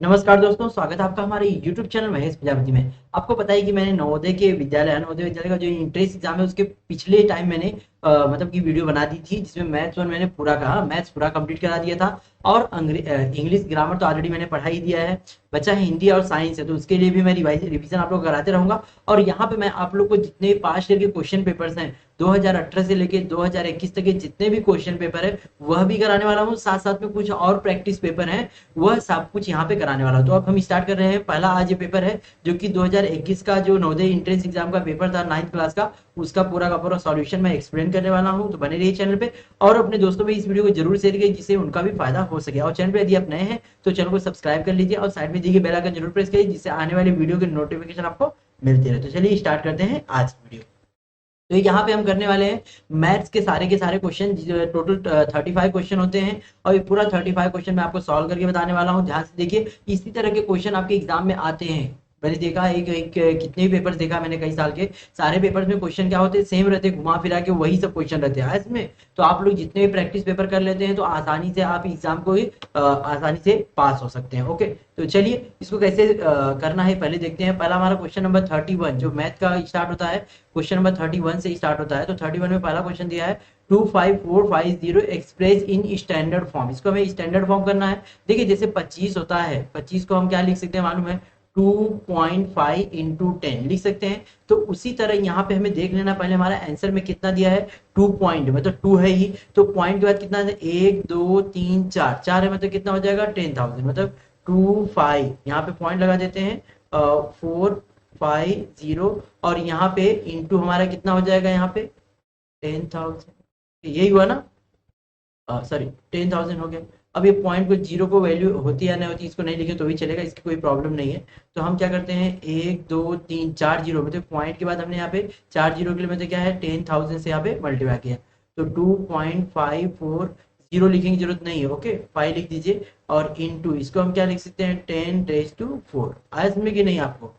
नमस्कार दोस्तों, स्वागत है आपका हमारे YouTube चैनल महेश प्रजापति में। आपको पता है कि मैंने नवोदय विद्यालय का जो एंट्रेंस एग्जाम है उसके पिछले टाइम मैंने मतलब कि वीडियो बना दी थी, जिसमें मैथ्स वन मैंने मैथ्स पूरा कंप्लीट करा दिया था। और इंग्लिश ग्रामर तो ऑलरेडी मैंने पढ़ा ही दिया है। बचा है हिंदी और साइंस है, तो उसके लिए भी मैं रिवीजन आप लोग कराते रहूंगा। और यहाँ पे मैं आप लोग को जितने पास्ट ईयर के क्वेश्चन पेपर्स हैं 2018 से लेके 2021 तक के जितने भी क्वेश्चन पेपर है वह भी कराने वाला हूँ। साथ साथ में कुछ और प्रैक्टिस पेपर हैं, वह सब कुछ यहाँ पे कराने वाला हूँ। तो अब हम स्टार्ट कर रहे हैं। पहला आज ये पेपर है जो कि 2021 का जो नवोदय एंट्रेंस एग्जाम का पेपर था 9th क्लास का, उसका पूरा का पूरा सॉल्यूशन मैं एक्सप्लेन करने वाला हूँ। तो बने रहिए चैनल पे और अपने दोस्तों में इस वीडियो को जरूर शेयर करिए जिससे उनका भी फायदा हो सके। और चैनल पे यदि आप नए हैं तो चैनल को सब्सक्राइब कर लीजिए और साइड में दिए बेल आइकन जरूर प्रेस करिए जिससे आने वाली वीडियो की नोटिफिकेशन आपको मिलती रहे। तो चलिए स्टार्ट करते हैं आज की वीडियो। तो यहाँ पे हम करने वाले हैं मैथ्स के सारे क्वेश्चन। टोटल 35 क्वेश्चन होते हैं और ये पूरा 35 क्वेश्चन मैं आपको सॉल्व करके बताने वाला हूँ। ध्यान से देखिए, इसी तरह के क्वेश्चन आपके एग्जाम में आते हैं। मैंने देखा एक कितने भी पेपर्स देखा मैंने कई साल के, सारे पेपर्स में क्वेश्चन क्या होते हैं, सेम रहते हैं, घुमा फिरा के वही सब क्वेश्चन रहते हैं इसमें। तो आप लोग जितने भी प्रैक्टिस पेपर कर लेते हैं तो आसानी से आप एग्जाम को ही आसानी से पास हो सकते हैं। ओके, तो चलिए इसको कैसे करना है पहले देखते हैं। पहला हमारा क्वेश्चन नंबर 31 जो मैथ का स्टार्ट होता है, क्वेश्चन नंबर 31 से स्टार्ट होता है। तो 31 में पहला क्वेश्चन दिया है 25450 एक्सप्रेस इन स्टैंडर्ड फॉर्म। इसको हमें स्टैंडर्ड फॉर्म करना है। देखिए जैसे 25 होता है, 25 को हम क्या लिख सकते हैं मालूम है, 2.5 इंटू 10 लिख सकते हैं। तो उसी तरह यहाँ पे हमें देख लेना पहले हमारा आंसर में कितना दिया है, 2 पॉइंट, मतलब 2 है ही। तो पॉइंट के बाद कितना है, 1 2 3 4, 4 है, मतलब कितना हो जाएगा 10,000, मतलब 2 5 यहाँ पे पॉइंट लगा देते हैं 450। और यहाँ पे इंटू हमारा कितना हो जाएगा, यहाँ पे 10,000, यही हुआ ना, सॉरी 10,000 हो गया। अब ये पॉइंट को जीरो को वैल्यू होती है या नहीं होती इसको नहीं लिखे तो भी चलेगा, इसकी कोई प्रॉब्लम नहीं है। तो हम क्या करते हैं, 1 2 3 4 जीरो, मतलब पॉइंट के बाद हमने यहाँ पे 4 जीरो के लिए मतलब क्या है 10,000 से यहाँ पे मल्टीप्लाई किया। तो 2.540 लिखने की जरूरत नहीं है, ओके 5 लिख दीजिए। और इंटू इसको हम क्या लिख सकते हैं, 10 raised to 4। आया समझ में कि नहीं आपको?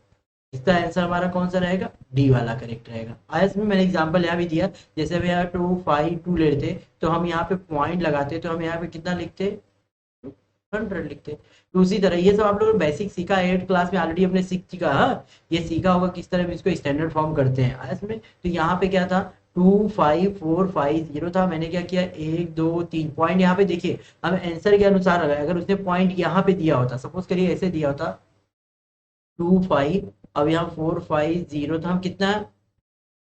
इसका आंसर हमारा कौन सा रहेगा, डी वाला करेक्ट रहेगा। आया इसमें मैंने एग्जांपल यहाँ भी दिया, जैसे हम यहाँ 252 ले लेते तो हम यहाँ पे पॉइंट लगाते तो हम यहाँ पे कितना लिखते, 100 लिखते। तो उसी तरह ये सब आप लोगों ने बेसिक सीखा है, 8th क्लास में ऑलरेडी अपने सीख चुका है। ये सीखा होगा किस तरह इसको स्टैंडर्ड फॉर्म करते हैं। आया इसमें, तो यहाँ पे क्या था, 25450 था। मैंने क्या किया, 1 2 3 पॉइंट यहाँ पे देखिए, हम आंसर के अनुसार लगाए। अगर उसने पॉइंट यहाँ पे दिया होता, सपोज करिए ऐसे दिया होता 2 5, अब यहाँ 450, तो हम कितना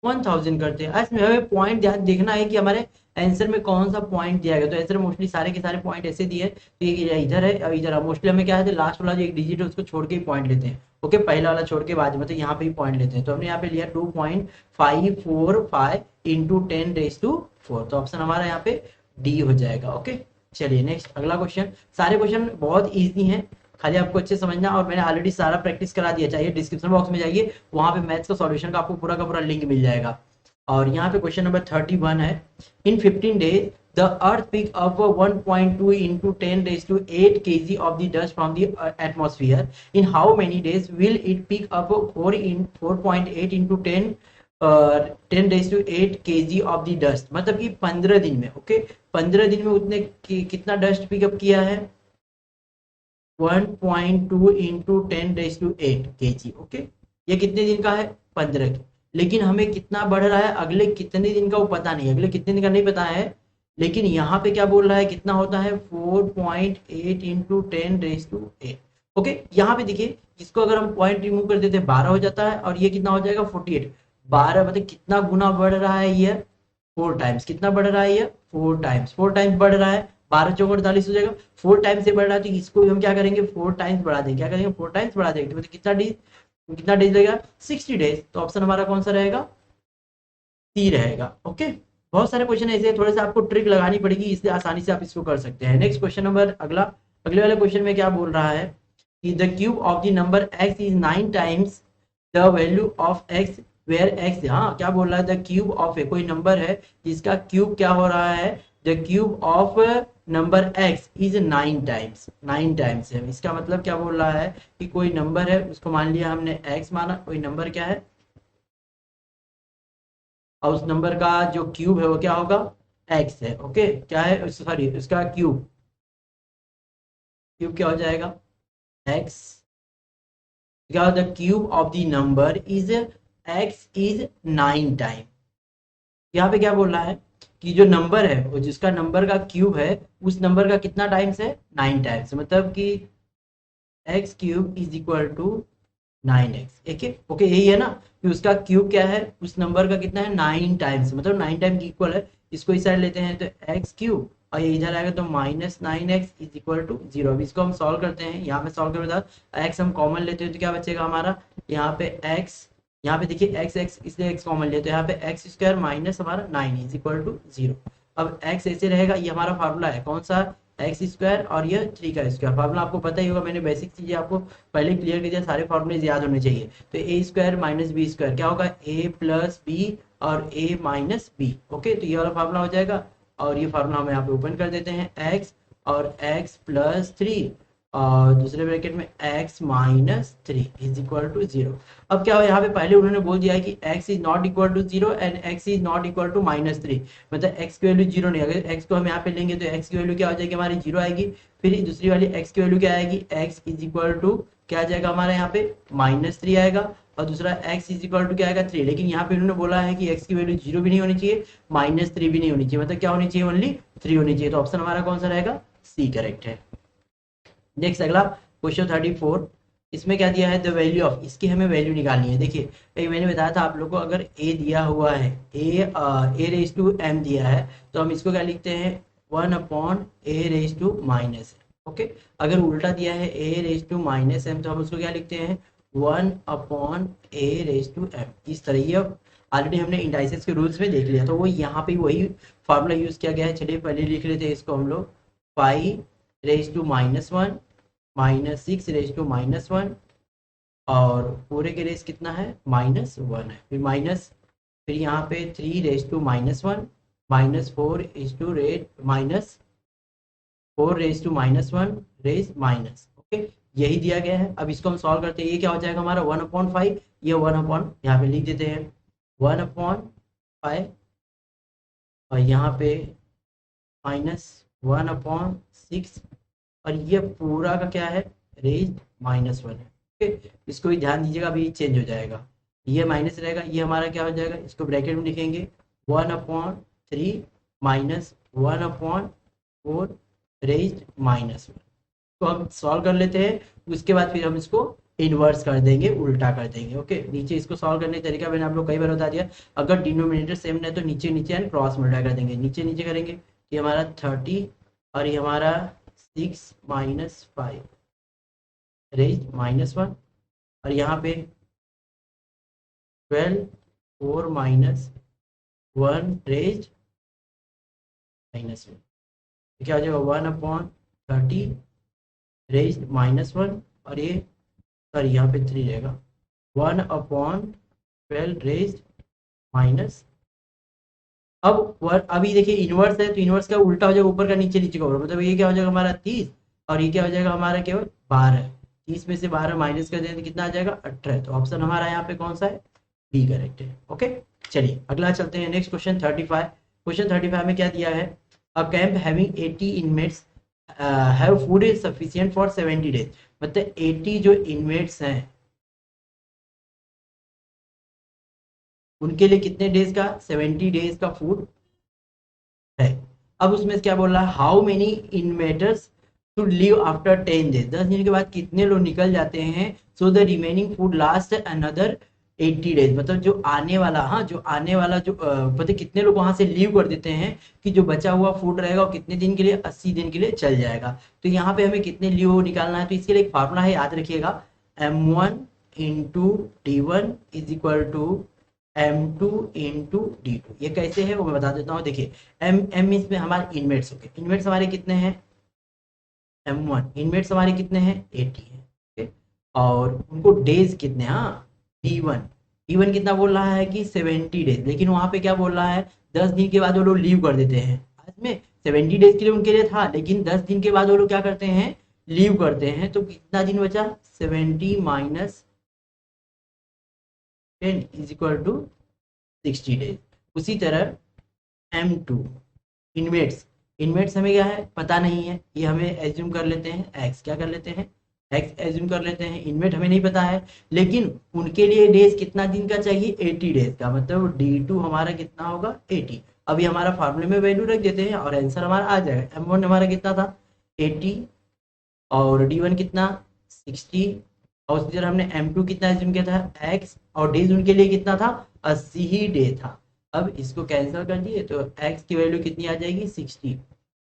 1000 करते हैं। इसमें हमें पॉइंट ध्यान देखना है कि हमारे आंसर में कौन सा पॉइंट दिया गया। तो आंसर मोस्टली सारे के सारे पॉइंट ऐसे दिए हैं, तो ये इधर है और इधर है। मोस्टली हमें क्या है, लास्ट वाला जो एक डिजिट है उसको छोड़ के ही पॉइंट लेते हैं। ओके, पहला वाला छोड़ के बाद मतलब यहाँ पे ही पॉइंट लेते हैं। तो हमने यहाँ पे लिया 2.545 इंटू 10 raised to 4। तो ऑप्शन हमारा यहाँ पे डी हो जाएगा। ओके, चलिए नेक्स्ट अगला क्वेश्चन। सारे क्वेश्चन बहुत ईजी हैं, खाली आपको अच्छे समझना। और मैंने ऑलरेडी सारा प्रैक्टिस करा दिया, चाहिए डिस्क्रिप्शन बॉक्स में जाइए, वहां पे मैथ्स का सॉल्यूशन का पूरा लिंक मिल जाएगा। और यहाँ पे क्वेश्चन नंबर 31 है, in 15 days the earth pick up 1.2 into 10 raised to 8 kg of the dust from the atmosphere. In how many days will it pick up 4.8 into 10 raised to 8 kg of the dust. मतलब कि 15 दिन में, okay 15 दिन में उतने कितना dust pickup किया है, 1.2 into 10 raised to 8 kg। Okay, ये कितने दिन का है, 15 की। लेकिन हमें कितना बढ़ रहा है, अगले कितने दिन का वो पता नहीं, अगले कितने दिन का नहीं पता है। लेकिन यहाँ पे क्या बोल रहा है, कितना होता है 4.8 इंटू 10 raised to 8। ओके, यहाँ पे देखिए, इसको अगर हम पॉइंट रिमूव कर देते 12 हो जाता है और ये कितना हो जाएगा 48। 12 मतलब कितना गुना बढ़ रहा है ये, 4 टाइम्स। कितना बढ़ रहा है ये, 4 टाइम्स। 4 टाइम्स बढ़ रहा है, 12 चौक 48 हो जाएगा। 4 टाइम्स से बढ़ रहा है तो इसको हम क्या करेंगे, 4 टाइम्स बढ़ा देंगे। क्या करेंगे, 4 टाइम्स बढ़ा देंगे। तो मतलब कितना डेज लगेगा, 60 डेज। तो ऑप्शन हमारा कौन सा रहेगा, सी रहेगा। ओके, बहुत सारे क्वेश्चन ऐसे थोड़े से आपको ट्रिक लगानी पड़ेगी, इसलिए आसानी से आप इसको कर सकते हैं। नेक्स्ट क्वेश्चन नंबर अगला, अगले वाले क्वेश्चन में क्या बोल रहा है कि the cube of the number x is 9 times the value of x where x, हाँ क्या बोल रहा है, द क्यूब ऑफ ए, कोई नंबर है जिसका क्यूब क्या हो रहा है, the cube of number x is 9 times. 9 times है, इसका मतलब क्या बोल रहा है कि कोई नंबर है, उसको मान लिया हमने x माना, कोई नंबर क्या है और उस नंबर का जो क्यूब है वो क्या होगा, x है। ओके, क्या है, सॉरी उसका क्यूब, क्यूब क्या हो जाएगा x, क्या the cube of the number is x is 9 time. यहाँ पे क्या बोल रहा है कि जो नंबर है वो जिसका नंबर का क्यूब है उस नंबर का कितना टाइम्स है, 9 टाइम्स, मतलब कि x cube is equal to 9x। Okay okay, यही है ना कि उसका क्यूब क्या है, उस नंबर का कितना है, 9 टाइम्स, मतलब 9 टाइम की इक्वल है। इसको इस साइड लेते हैं तो x क्यूब, और ये इधर आएगा तो -9x इज इक्वल टू 0। अब इसको हम सॉल्व करते हैं, यहाँ पे सॉल्व करने के बाद x हम कॉमन लेते हैं तो क्या बचेगा हमारा, यहाँ पे x, यहाँ पे देखिए x इसलिए x कॉमन लेते हैं, यहाँ पे x स्क्वायर माइनस हमारा 9 इज इक्वल टू 0। अब x ऐसे रहेगा, ये हमारा फार्मूला है कौन सा, एक्स स्क्वायर और ये 3 का स्क्वायर। फार्मूला आपको पता ही होगा, मैंने बेसिक चीजें आपको पहले क्लियर कर दिया, सारे फार्मूले याद होने चाहिए। तो ए स्क्वायर माइनस बी स्क्वायर क्या होगा, ए प्लस बी और ए माइनस बी। ओके, तो ये वाला फार्मूला हो जाएगा, और ये फार्मूला हम यहाँ पे ओपन कर देते हैं, एक्स और एक्स प्लस 3 और दूसरे ब्रैकेट में x minus 3 is equal to 0। अब क्या हो, यहाँ पे पहले उन्होंने बोल दिया है कि x is not equal to 0 and x is not equal to -3, मतलब x की वैल्यू 0 नहीं। अगर x को हम यहाँ पे लेंगे तो x की वैल्यू क्या हो जाएगी हमारी, 0 आएगी। फिर दूसरी वाली x की वैल्यू क्या आएगी, x इज इक्वल टू क्या आ जाएगा हमारे यहाँ पे -3 आएगा, और दूसरा x इज इक्वल टू क्या आएगा 3। लेकिन यहाँ पे उन्होंने बोला है कि x की वैल्यू 0 भी नहीं होनी चाहिए, -3 भी नहीं होनी चाहिए, मतलब क्या होनी चाहिए, ओनली 3 होनी चाहिए। तो ऑप्शन हमारा कौन सा रहेगा, सी करेक्ट है। नेक्स्ट अगला क्वेश्चन 34, इसमें क्या दिया है, द वैल्यू ऑफ, इसकी हमें वैल्यू निकालनी है। देखिए मैंने बताया था आप लोगों को, अगर a दिया हुआ है, a रेज टू m दिया है, तो हम इसको क्या लिखते हैं, 1 upon a raise to minus. Okay, अगर उल्टा दिया है a raise to minus m, तो हम उसको क्या लिखते हैं, 1 upon a raise to m। इस तरह ये ऑलरेडी हमने इंडाइसेस के रूल्स में देख लिया, तो वो यहाँ पे वही फार्मूला यूज किया गया है। चलिए पहले लिख लेते हैं इसको हम लोग, 5 रेज टू -1 -6 रेज टू -1, और पूरे के रेस कितना है, -1 है, फिर माइनस, फिर यहाँ पे 3 raise to -1 -4 is to raise -4 raise to -1 raise minus. Okay, यही दिया गया है। अब इसको हम सॉल्व करते हैं, ये क्या हो जाएगा हमारा 1/5, ये 1 अपॉन यहाँ पे लिख देते हैं 1/5, और यहाँ पे -1/6, और ये पूरा का क्या है, रेज -1 है। ओके, इसको भी ध्यान दीजिएगा, अभी चेंज हो जाएगा, ये माइनस रहेगा, ये हमारा क्या हो जाएगा, इसको ब्रैकेट में लिखेंगे 1/3 -1/4 रेज -1। तो हम सॉल्व कर लेते हैं, उसके बाद फिर हम इसको इन्वर्स कर देंगे, उल्टा कर देंगे। ओके, नीचे इसको सॉल्व करने का तरीका मैंने आप लोग कई बार बता दिया, अगर डिनोमिनेटर सेम है तो नीचे नीचे एंड क्रॉस मल्टीप्लाई कर देंगे, नीचे नीचे करेंगे, ये हमारा 30 और ये हमारा 6 -5 रेज -1, और यहाँ पे 12 4 -1 रेज -1, क्या हो जाएगा 1/30 रेज -1, और ये सॉरी यहाँ पे 3 रहेगा, 1/12 रेज माइनस। अब अभी देखिए इनवर्स है, तो इनवर्स का उल्टा हो जाएगा, ऊपर का नीचे, नीचे का ऊपर, मतलब ये क्या हो जाएगा हमारा 30, और ये क्या हो जाएगा हमारा केवल 12। 30 में से 12 माइनस कर दें तो कितना आ जाएगा, 18। तो ऑप्शन हमारा यहाँ पे कौन सा है, बी करेक्ट है। ओके, चलिए अगला चलते हैं, नेक्स्ट क्वेश्चन 35। क्वेश्चन 35 में क्या दिया है, a camp having 80 inmates have food is sufficient for 70 days, मतलब 80 जो इनमेट्स हैं उनके लिए कितने डेज का, 70 डेज का फूड है। अब उसमें क्या बोल रहा है, how many inmates should leave after 10 days, 10 दिन के बाद कितने लोग निकल जाते हैं, so the remaining food last another 80 days, मतलब जो आने वाला, हाँ जो आने वाला जो पता कितने लोग वहां से लीव कर देते हैं, कि जो बचा हुआ फूड रहेगा वो कितने दिन के लिए, 80 दिन के लिए चल जाएगा। तो यहाँ पे हमें कितने लीव निकालना है, तो इसके लिए एक फार्मूला है, याद रखिएगा, m1 into d1 is equal to m2 into d2। ये कैसे है वो मैं बता देता हूँ, देखिए m इसमें हमारे इनमेट्स हो गए, इनमेट्स हमारे कितने हैं, m1 इनमेट्स हमारे कितने हैं, 80 है। ओके, और उनको डेज कितने, हाँ d1 कितना बोल रहा है कि 70 डेज, लेकिन वहां पे क्या बोल रहा है, 10 दिन के बाद वो लोग लीव कर देते हैं। आज में 70 डेज के लिए उनके लिए था, लेकिन 10 दिन के बाद वो लोग क्या करते हैं, लीव करते हैं, तो कितना दिन बचा, 70 minus 10 is equal to 60 days. उसी तरह m2 इनमेट्स, इनमेट्स हमें क्या है पता नहीं है, ये हमें एज्यूम कर लेते हैं x, क्या कर लेते हैं एक्स एज्यूम कर लेते हैं, इनमेट हमें नहीं पता है, लेकिन उनके लिए डेज कितना दिन का चाहिए, 80 डेज का, मतलब D2 हमारा कितना होगा 80। अभी हमारा फार्मूले में वैल्यू रख देते हैं और आंसर हमारा आ जाएगा। M1 हमारा कितना था 80 और D1 कितना 60 और उसी तरह हमने M2 कितना एज्यूम किया था x और डेज उनके लिए कितना था 80 ही डे था। अब इसको कैंसिल कर दिए तो x की वैल्यू कितनी आ जाएगी 60।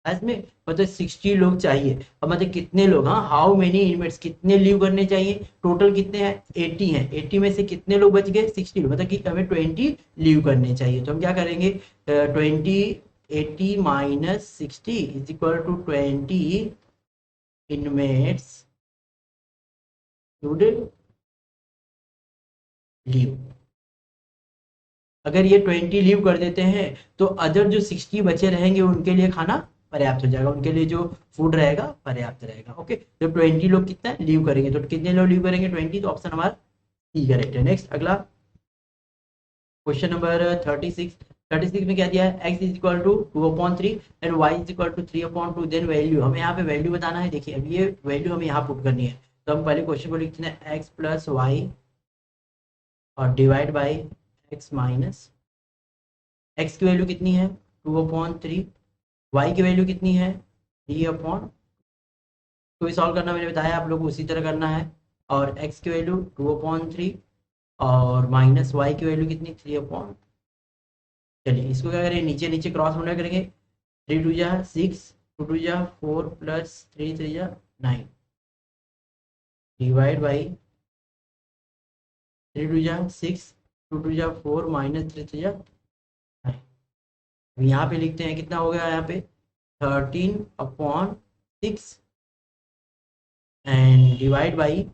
इसमें मतलब 60 लोग चाहिए। अब मतलब कितने लोग, हाँ हाउ मेनी इनमेट्स, कितने लीव करने चाहिए, टोटल कितने हैं 80 हैं, 80 में से कितने लोग बच गए 60 लोग, मतलब कि हमें 20 लीव करने चाहिए। तो हम क्या करेंगे 20 80 minus 60 is equal to 20 inmates should leave. अगर ये 20 लीव कर देते हैं तो अदर जो 60 बचे रहेंगे उनके लिए खाना पर्याप्त हो जाएगा, उनके लिए जो फूड रहेगा पर्याप्त रहेगा। ओके, जब 20 लोग कितना लीव करेंगे तो कितने लोग लीव करेंगे 20, तो ऑप्शन हमारा सी करेक्ट है। नेक्स्ट अगला क्वेश्चन नंबर 36। 36 में क्या दिया है, x is equal to 2/3 and y is equal to 3/2। Then value, हमें यहाँ पे वैल्यू बताना है। देखिए अब ये वैल्यू हमें यहाँ पुट करनी है, तो हम पहले क्वेश्चन को लिखते हैं x प्लस वाई और divide by x minus, x की वैल्यू कितनी है 2/3, y की वैल्यू कितनी है 3/, तो सॉल्व करना मैंने बताया आप लोग को उसी तरह करना है। और x की वैल्यू 2/3 और माइनस y की वैल्यू कितनी 3/, चलिए इसको क्या करें नीचे नीचे क्रॉस मल्टीप्लाई करेंगे, 3 2 जा 6, 2 2 जा 4 प्लस 3 3 जा 9 डिवाइड बाई 3 2 जा 6, 2 2 जा 4 माइनस 3 3 जा 9। यहाँ पे लिखते हैं कितना हो गया यहाँ पे 13/6 एंड डिवाइड बाई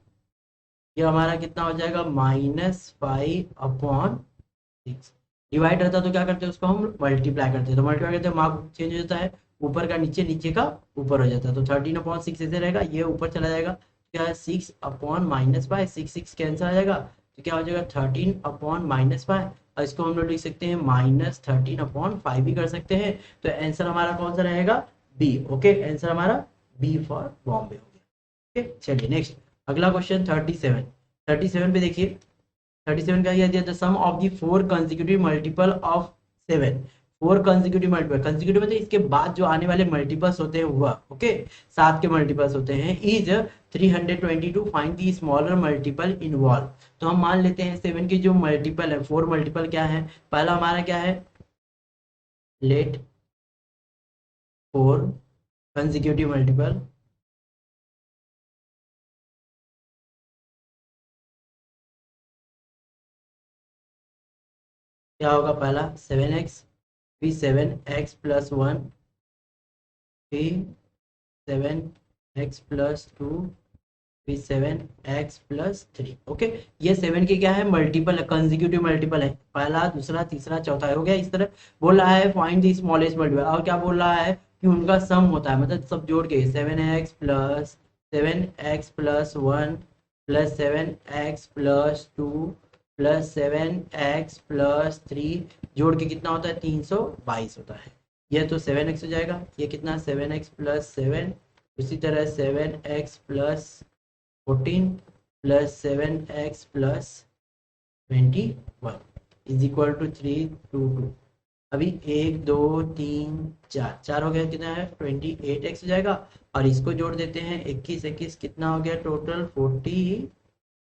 ये हमारा कितना हो जाएगा -5/6। डिवाइड रहता है तो क्या करते हैं उसको हम मल्टीप्लाई करते हैं, तो मल्टीप्लाई करते हैं मार्क चेंज हो जाता है, ऊपर का नीचे नीचे का ऊपर हो जाता है, तो 13/6 ऐसे रहेगा, ये ऊपर चला जाएगा क्या है 6/-5, 6 6 कैंसिल आ जाएगा, तो क्या हो जाएगा 13/-5 और इसको हम लोग लिख सकते हैं -13/5 भी कर सकते हैं। तो आंसर हमारा कौन सा रहेगा बी। ओके, आंसर हमारा बी फॉर बॉम्बे हो गया। ओके चलिए नेक्स्ट अगला क्वेश्चन 37। 37 पे देखिए 37 का दिया था sum of the 4 consecutive multiple of 7। 4 consecutive multiple, consecutive मतलब इसके बाद जो आने वाले मल्टीपल्स होते हैं हुआ, ओके 7 के मल्टीपल्स होते हैं, is 322 find the smaller multiple involve. तो हम मान लेते हैं 7 के जो मल्टीपल है 4 मल्टीपल क्या है, पहला हमारा क्या है लेट 4 कंसेक्यूटिव मल्टीपल क्या होगा, पहला 7x, फिर 7x प्लस 1, फिर 7x प्लस 2, फिर 7x प्लस 3। ओके, ये 7 के क्या है मल्टीपल है, कंसेक्यूटिव मल्टीपल है, पहला दूसरा तीसरा चौथा हो गया। इस तरह बोल रहा है फाइंड द स्मॉलेस्ट मल्टीपल, और क्या बोल रहा है कि उनका सम होता है, मतलब सब जोड़ के 7x plus 1 plus 7x plus 2 plus 7x plus 3 जोड़ के कितना होता है 322 होता है। ये तो 7x हो जाएगा, ये कितना 7x प्लस 7, उसी तरह 7x plus 14 plus 7x plus 21 is equal to 322। अभी 1 2 3 4 4 हो गया, कितना है 28x हो जाएगा, और इसको जोड़ देते हैं 21 21 कितना हो गया total 42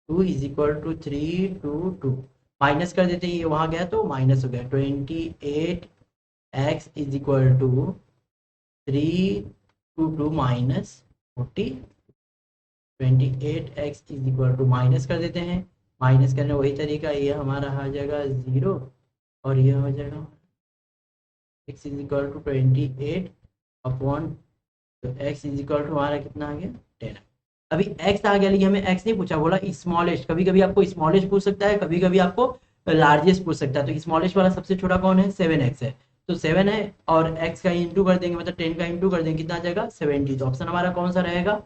is equal to 322। Minus कर देते हैं, ये वहां गया तो माइनस हो गया 28x is equal to 322 minus 40, 28x is equal to minus कर देते हैं, माइनस करने वही तरीका, ये हमारा आ जाएगा 0 और ये हो जाएगा x is equal to 28 upon, तो x इज इक्वल टू हमारा कितना आ गया 10। अभी x आ गया, लेकिन हमें x नहीं पूछा, बोला स्मॉलेस्ट। कभी कभी आपको स्मॉलेस्ट पूछ सकता है, कभी कभी आपको लार्जेस्ट पूछ सकता है। तो स्मॉलेस्ट वाला सबसे छोटा कौन है 7x है, तो 7 है और x का इंटू कर देंगे, मतलब 10 का इंटू कर देंगे, कितना आ जाएगा 70। तो ऑप्शन हमारा कौन सा रहेगा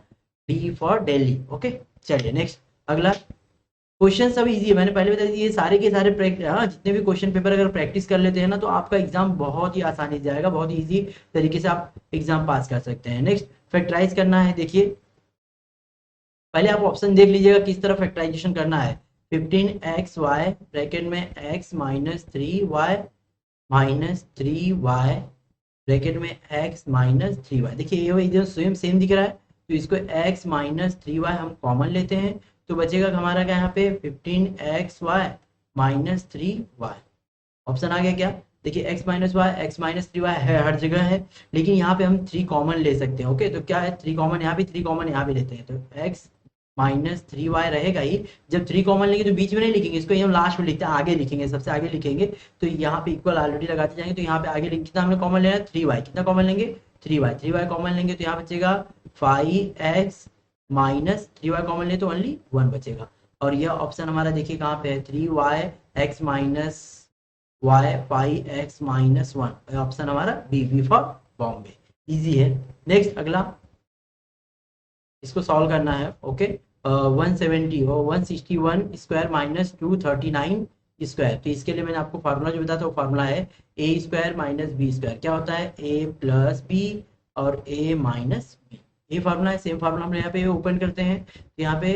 डी फॉर दिल्ली। ओके चलिए नेक्स्ट अगला क्वेश्चन सब इजी है, मैंने पहले बता दिया, ये सारे के सारे हाँ जितने भी क्वेश्चन पेपर अगर प्रैक्टिस कर लेते हैं ना तो आपका एग्जाम बहुत ही आसानी से जाएगा, बहुत ही इजी तरीके से आप एग्जाम पास कर सकते हैं। नेक्स्ट फैक्टराइज करना है, देखिए पहले आप ऑप्शन देख लीजिएगा किस तरह फैक्टराइजेशन करना है। 15xy ब्रैकेट में x minus 3y minus 3y bracket में x माइनस 3y। देखिए ये इधर सेम सेम दिख रहा है, तो इसको x माइनस 3y हम कॉमन लेते हैं, तो बचेगा हमारा क्या यहाँ पे 15xy माइनस 3y। ऑप्शन आ गया क्या? देखिए x minus y x minus 3y है, हर जगह है, लेकिन यहाँ पे हम 3 कॉमन ले सकते हैं। ओके, तो क्या है 3 कॉमन यहाँ भी, 3 कॉमन यहाँ भी लेते हैं, तो x माइनस 3y रहेगा ही। जब 3 कॉमन लेंगे तो बीच में नहीं लिखेंगे, इसको हम लास्ट में लिखते हैं, आगे लिखेंगे, सबसे आगे लिखेंगे। तो यहाँ पे इक्वल ऑलरेडी लगाते जाएंगे, तो यहाँ पे आगे लिखेंगे, कितना हमने कॉमन लेना है 3y, कितना कॉमन लेंगे 3y कॉमन लेंगे, तो यहाँ बचेगा 5x माइनस 3y कॉमन ले तो ओनली 1 बचेगा। और यह ऑप्शन हमारा देखिए कहाँ पे है 3y x minus y 5x minus 1, option हमारा बी फॉर बॉम्बे। इजी है। नेक्स्ट अगला, इसको सॉल्व करना है। ओके, 170 और 161 स्क्वायर माइनस 239 स्क्वायर। तो इसके लिए मैंने आपको फार्मूला जो बताया था वो फार्मूला है ए स्क्वायर माइनस बी स्क्वायर। क्या होता है ए प्लस बी और ए माइनस बी, ये फार्मूला है। सेम फार्मूला हम यहाँ पे ओपन करते हैं, तो यहाँ पे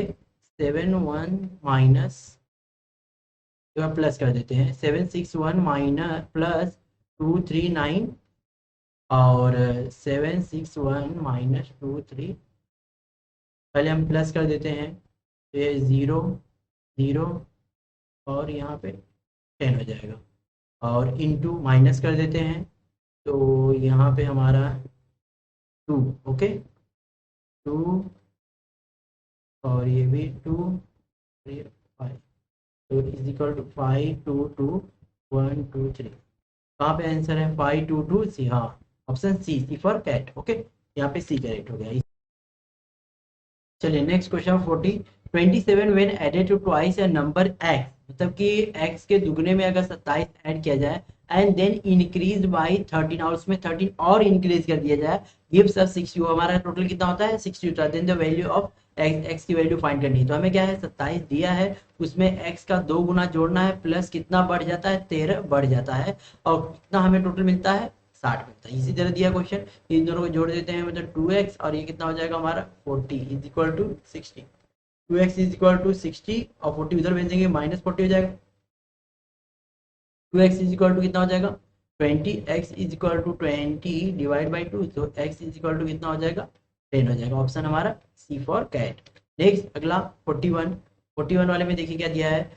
7 1 माइनस प्लस कर देते हैं 761 माइनस प्लस 239 और 761 माइनस 23, पहले हम प्लस कर देते हैं, तो ये 0 0 और यहाँ पे 10 हो जाएगा, और इनटू माइनस कर देते हैं, तो यहाँ पे हमारा 2। ओके 2 और ये भी 2 और ये 5, तो इज इक्वल टू 5 2 2 1 2 3। कहाँ पे आंसर है 5 2 2 सी, हाँ option C, C for cat. Okay, यहाँ पे सी करेक्ट हो गया। चलिए next question 40, 27 when added to twice a number x, मतलब कि x के दुगने में अगर 27 ऐड किया जाए एंड देन इंक्रीज बाय 13 और उसमें 13 और इंक्रीज कर दिया जाए, गिव्स अस 60, हमारा टोटल कितना होता है 60 होता है। Then the value of x की वैल्यू फाइंड करनी है। तो हमें क्या है 27 दिया है, उसमें x का 2 गुना जोड़ना है, प्लस कितना बढ़ जाता है 13 बढ़ जाता है, और कितना हमें टोटल मिलता है 60 मिलता है। इसी तरह दिया क्वेश्चन, इन दोनों को जोड़ देते हैं, मतलब 2x और ये कितना हो जाएगा हमारा 40 is equal to 60। 2x is equal to 60 और 40 उधर भेज देंगे, माइनस 40 हो जाएगा। 2x इज इक्वल टू कितना हो जाएगा 20, x is equal to 20 divide by 2, तो x इज इक्वल टू कितना हो जाएगा 10 हो जाएगा। ऑप्शन हमारा सी फॉर कैट। नेक्स्ट अगला 41, 41 वाले में देखिए क्या दिया है,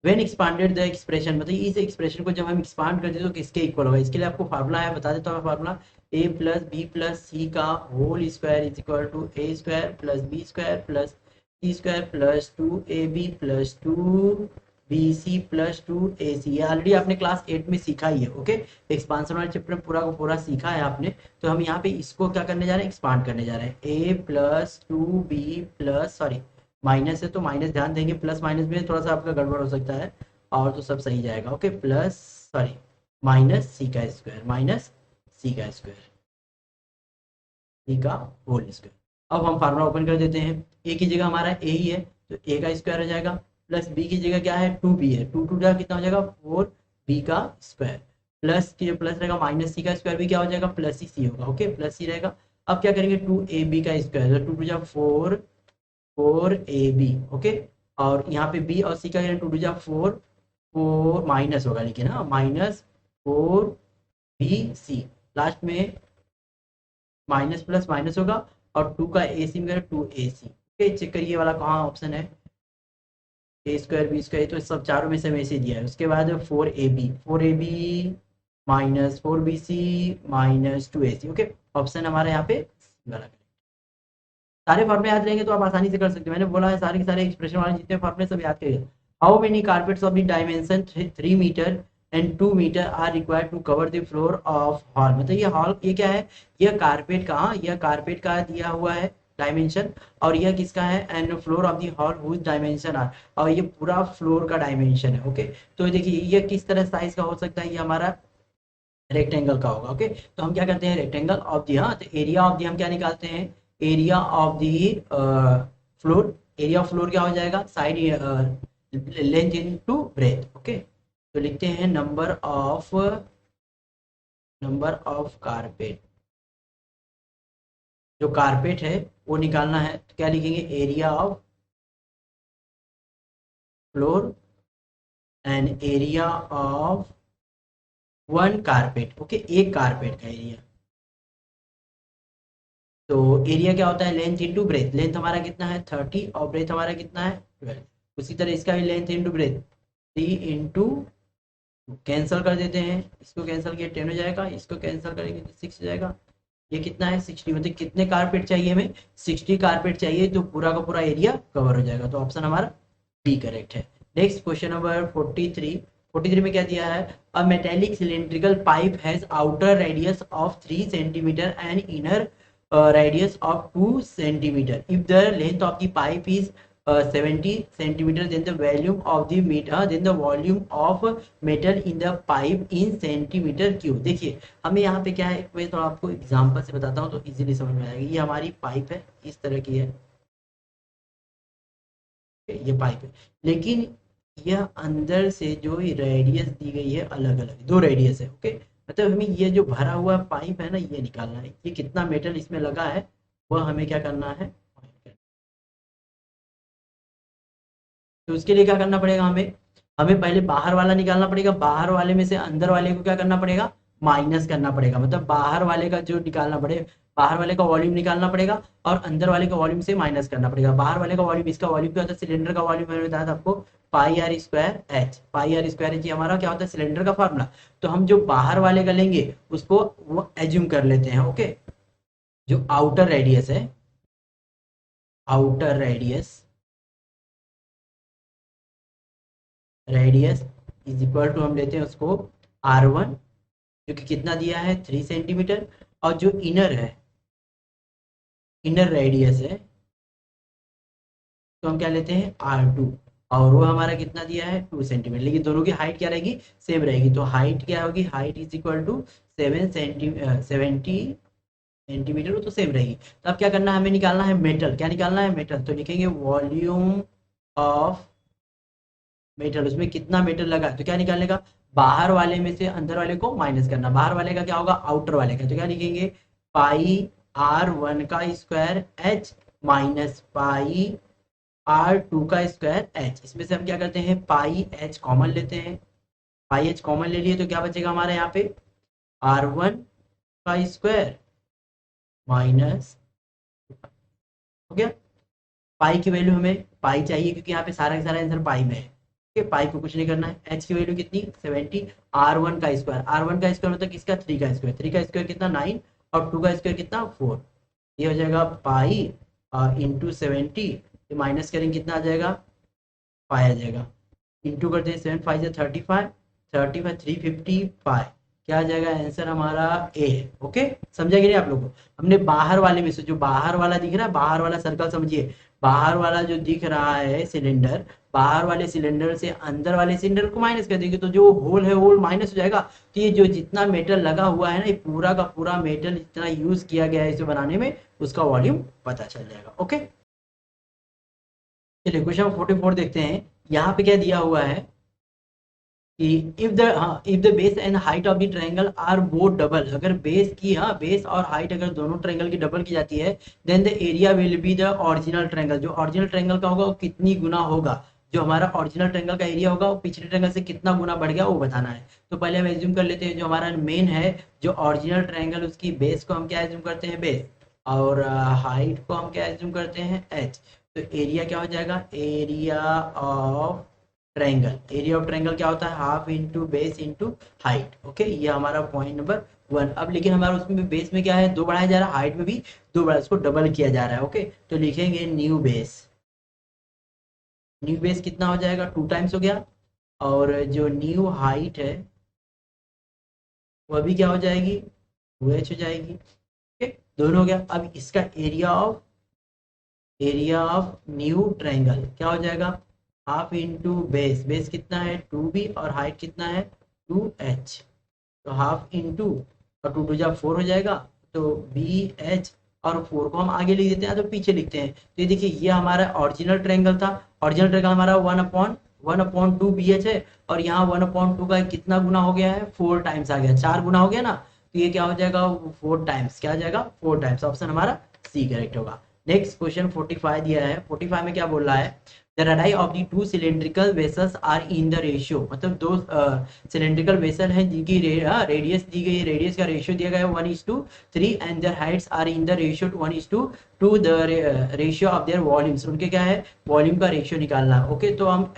व्हेन एक्सपांडेड द एक्सप्रेशन, मतलब इस एक्सप्रेशन को जब हम एक्सपांड करते हैं तो किसके इक्वल होगा। इसके लिए आपको फार्मूला है, बता देता हूँ formula, a plus B plus C का whole square is equal to A square plus B square plus C square plus 2ab plus 2bc plus 2ac। ये ऑलरेडी आपने क्लास 8 में सीखा ही है। ओके, एक्सपांशन वाले चैप्टर में पूरा को पूरा सीखा है आपने। तो हम यहाँ पे इसको क्या करने जा रहे हैं, एक्सपांड करने जा रहे हैं। a plus 2b plus, sorry minus है तो माइनस ध्यान देंगे, प्लस माइनस में थोड़ा सा आपका गड़बड़ हो सकता है, और तो सब सही जाएगा। ओके, प्लस सॉरी माइनस सी का स्क्वायर, माइनस सी का स्क्वायर, सी का होल स्क्वायर। अब हम फार्मूला ओपन कर देते हैं, ए की जगह हमारा ए ही है, तो ए का स्क्वायर हो जाएगा, प्लस बी की जगह क्या है 2b है, 2 2 जा कितना हो जाएगा 4b का स्क्वायर, प्लस की जो प्लस रहेगा माइनस सी का स्क्वायर भी क्या हो जाएगा प्लस ही सी होगा। ओके, प्लस सी रहेगा। अब क्या करेंगे 2ab का स्क्वायर, तो 2 2 जा 4ab। ओके, और यहाँ पे b और c का 2 2 जा 4 4 माइनस होगा, लेकिन हाँ माइनस 4bc, लास्ट में माइनस प्लस माइनस होगा, और 2 का ac में 2ac। ओके, चेक करिए वाला कहाँ ऑप्शन है, ए स्क्वायर बी स्क्वायर, तो सब चारों में से हमें ऐसे दिया है। उसके बाद 4ab minus 4bc minus 2ac। Okay, option हमारे यहाँ पे वाला। सारे फॉर्मूले याद रहेंगे तो आप आसानी से कर सकते हैं। मैंने बोला है सारे के सारे एक्सप्रेशन वाले जितने फॉर्मूले सब याद करिए। How many carpets of the dimension 3 metre and 2 metre are required to cover the floor of hall, मतलब ये हॉल, ये क्या है, यह कारपेट का, यह कारपेट का दिया हुआ है डायमेंशन, और यह किसका है and floor of the hall whose dimension are, और ये पूरा फ्लोर का डायमेंशन है। ओके, तो देखिए ये किस तरह साइज का हो सकता है, ये हमारा रेक्टेंगल का होगा। ओके, तो हम क्या करते हैं रेक्टेंगल ऑफ दी, हाँ तो एरिया ऑफ दी हम क्या निकालते हैं, area of the floor, area of floor क्या हो जाएगा side length into breadth. Okay, तो लिखते हैं नंबर ऑफ कारपेट जो कारपेट है वो निकालना है, तो क्या लिखेंगे, area of floor and area of one carpet. Okay, एक कारपेट का एरिया। तो एरिया क्या होता है, लेंथ इंटू ब्रेथ। लेंथ हमारा कितना है 30 और ब्रेथ हमारा कितना है 12। उसी तरह इसका भी length into breadth 3 into, cancel कर देते हैं, इसको कैंसिल किया 10 हो जाएगा, इसको कैंसिल करेंगे तो 6 हो जाएगा। ये कितना है 60, मतलब कितने कारपेट चाहिए हमें, 60 कारपेट चाहिए, तो पूरा का पूरा एरिया कवर हो जाएगा। तो ऑप्शन हमारा बी करेक्ट है। Next question number 43। 43 में क्या दिया है, a metallic cylindrical pipe has outer radius of 3 centimetre and inner radius of 2 centimeter. If the length of the pipe is 70 centimeter, then the volume of the metal in the pipe in centimeter cube. देखिए हमें यहाँ पे क्या है, मैं थोड़ा आपको example से बताता हूँ तो इजीली समझ में आएगा। ये हमारी पाइप है, इस तरह की है, ये पाइप है, लेकिन यह अंदर से जो रेडियस दी गई है अलग अलग, दो रेडियस है। ओके, मतलब हमें ये जो भरा हुआ पाइप है ना, ये निकालना है, ये कितना मेटल इसमें लगा है वह हमें क्या करना है। तो उसके लिए क्या करना पड़ेगा, हमें हमें पहले बाहर वाला निकालना पड़ेगा, बाहर वाले में से अंदर वाले को क्या करना पड़ेगा, माइनस करना पड़ेगा। मतलब बाहर वाले का जो निकालना पड़ेगा, बाहर वाले का वॉल्यूम निकालना पड़ेगा और अंदर वाले का वॉल्यूम से माइनस करना पड़ेगा। बाहर वाले का वॉल्यूम, इसका वॉल्यूम क्या होता है, सिलेंडर का वॉल्यूम मैंने बताया था आपको, pi R square H. Pi R square H हमारा क्या होता है, सिलेंडर का फॉर्मूला। तो हम जो बाहर वाले का लेंगे उसको वो एज्यूम कर लेते हैं। ओके, जो आउटर रेडियस है, outer radius, radius is equal to हम लेते हैं उसको R1, जो कि कितना दिया है 3 सेंटीमीटर, और जो इनर है, इनर रेडियस है, तो हम क्या लेते हैं R2, और वो हमारा कितना दिया है 2 सेंटीमीटर। लेकिन दोनों की हाइट क्या रहेगी, सेम रहेगी। तो हाइट क्या होगी, height is equal to 70 centimetre, वो तो सेम रहेगी। तो अब क्या करना है, हमें निकालना है मेटल। क्या निकालना है, मेटल। तो लिखेंगे वॉल्यूम ऑफ मेटल, उसमें कितना मेटल लगा, तो क्या निकालने का, बाहर वाले में से अंदर वाले को माइनस करना। बाहर वाले का क्या होगा, आउटर वाले का, तो क्या लिखेंगे, पाई R1 का square H minus pi R2 का स्क्वायर एच। इसमें से हम क्या करते हैं, पाई एच कॉमन लेते हैं, पाई एच कॉमन ले लिए तो क्या बचेगा हमारे यहाँ पे, R1 का स्क्वायर माइनस, हो गया। पाई की वैल्यू हमें पाई चाहिए क्योंकि यहाँ पे सारा का सारा आंसर पाई में है। ठीक है, पाई को कुछ नहीं करना है। एच की वैल्यू कितनी 70, R1 का स्क्वायर, R1 का स्क्वायर मतलब किसका 3 का स्क्वायर, 3 का स्क्वायर कितना 9 और 2 का स्क्वायर कितना 4। ये हो जाएगा पाई इंटू 70, माइनस करेंगे कितना आ जाएगा, पाई आ जाएगा, इंटू करते हैं 7 5 35, 35 355, क्या आ जाएगा आंसर हमारा ए है। ओके, समझा कि नहीं आप लोगों को। हमने बाहर वाले में से, जो बाहर वाला दिख रहा है, बाहर वाला सर्कल समझिए, बाहर वाला जो दिख रहा है सिलेंडर, बाहर वाले सिलेंडर से अंदर वाले सिलेंडर को माइनस कर देंगे तो जो होल है होल माइनस हो जाएगा। तो ये जो जितना मेटल लगा हुआ है ना, ये पूरा का पूरा मेटल जितना यूज किया गया है इसे बनाने में, उसका वॉल्यूम पता चल जाएगा। ओके, चलिए क्वेश्चन 44 देखते हैं। यहाँ पे क्या दिया हुआ है कि if the base and height of the triangle are both double, अगर बेस की, हाँ बेस और हाइट अगर दोनों ट्रायंगल की डबल की जाती है, then the area will be the original triangle. जो ओरिजिनल ट्रायंगल का होगा वो कितनी गुना होगा, जो हमारा ओरिजिनल ट्रायंगल का एरिया होगा वो पिछले ट्रायंगल से कितना गुना बढ़ गया वो बताना है। तो पहले हम एज्यूम कर लेते हैं, जो हमारा मेन है, जो ओरिजिनल ट्रायंगल, उसकी बेस को हम क्या एज्यूम करते हैं बेस, और हाइट को हम क्या एज्यूम करते हैं एच। तो एरिया क्या हो जाएगा, area of triangle, area of triangle क्या होता है, half into base into height. Okay, ये हमारा पॉइंट नंबर 1। अब लेकिन हमारा उसमें बेस में क्या है, 2 बढ़ाया जा रहा है, हाइट में भी 2 बढ़ा, इसको डबल किया जा रहा है। ओके, तो लिखेंगे न्यू बेस, न्यू बेस कितना हो जाएगा 2 टाइम्स हो गया, और जो न्यू हाइट है वह भी क्या हो जाएगी, 2h हो जाएगी। ओके, दोनों हो गया। अब इसका एरिया ऑफ न्यू ट्रायंगल क्या हो जाएगा, हाफ इंटू बेस, बेस कितना है 2b और हाइट कितना है 2h, तो हाफ इंटू, और 2 2 जा 4 हो जाएगा, तो BH, और 4 को हम आगे लिख देते हैं तो पीछे लिखते हैं। तो ये देखिए, ये हमारा ओरिजिनल ट्रायंगल था, ओरिजिनल ट्रायंगल हमारा 1/2 BH है, और यहाँ 1/2 का कितना गुना हो गया है, 4 टाइम्स आ गया, 4 गुना हो गया ना, तो ये क्या हो जाएगा 4 टाइम्स, क्या हो जाएगा 4 टाइम्स। ऑप्शन हमारा सी करेक्ट होगा। नेक्स्ट क्वेश्चन 45 दिया है। 45 में क्या बोल रहा है, the radii of the two cylindrical vessels are in the ratio, मतलब दो सिलेंड्रिकल वेसल है जिनकी रेडियस दी गई, रेडियस का रेशियो दिया गया है 1:3 and their heights are in the ratio 1:2 the ratio of their volumes, उनके क्या है वॉल्यूम का रेशियो निकालना है। ओके, तो हम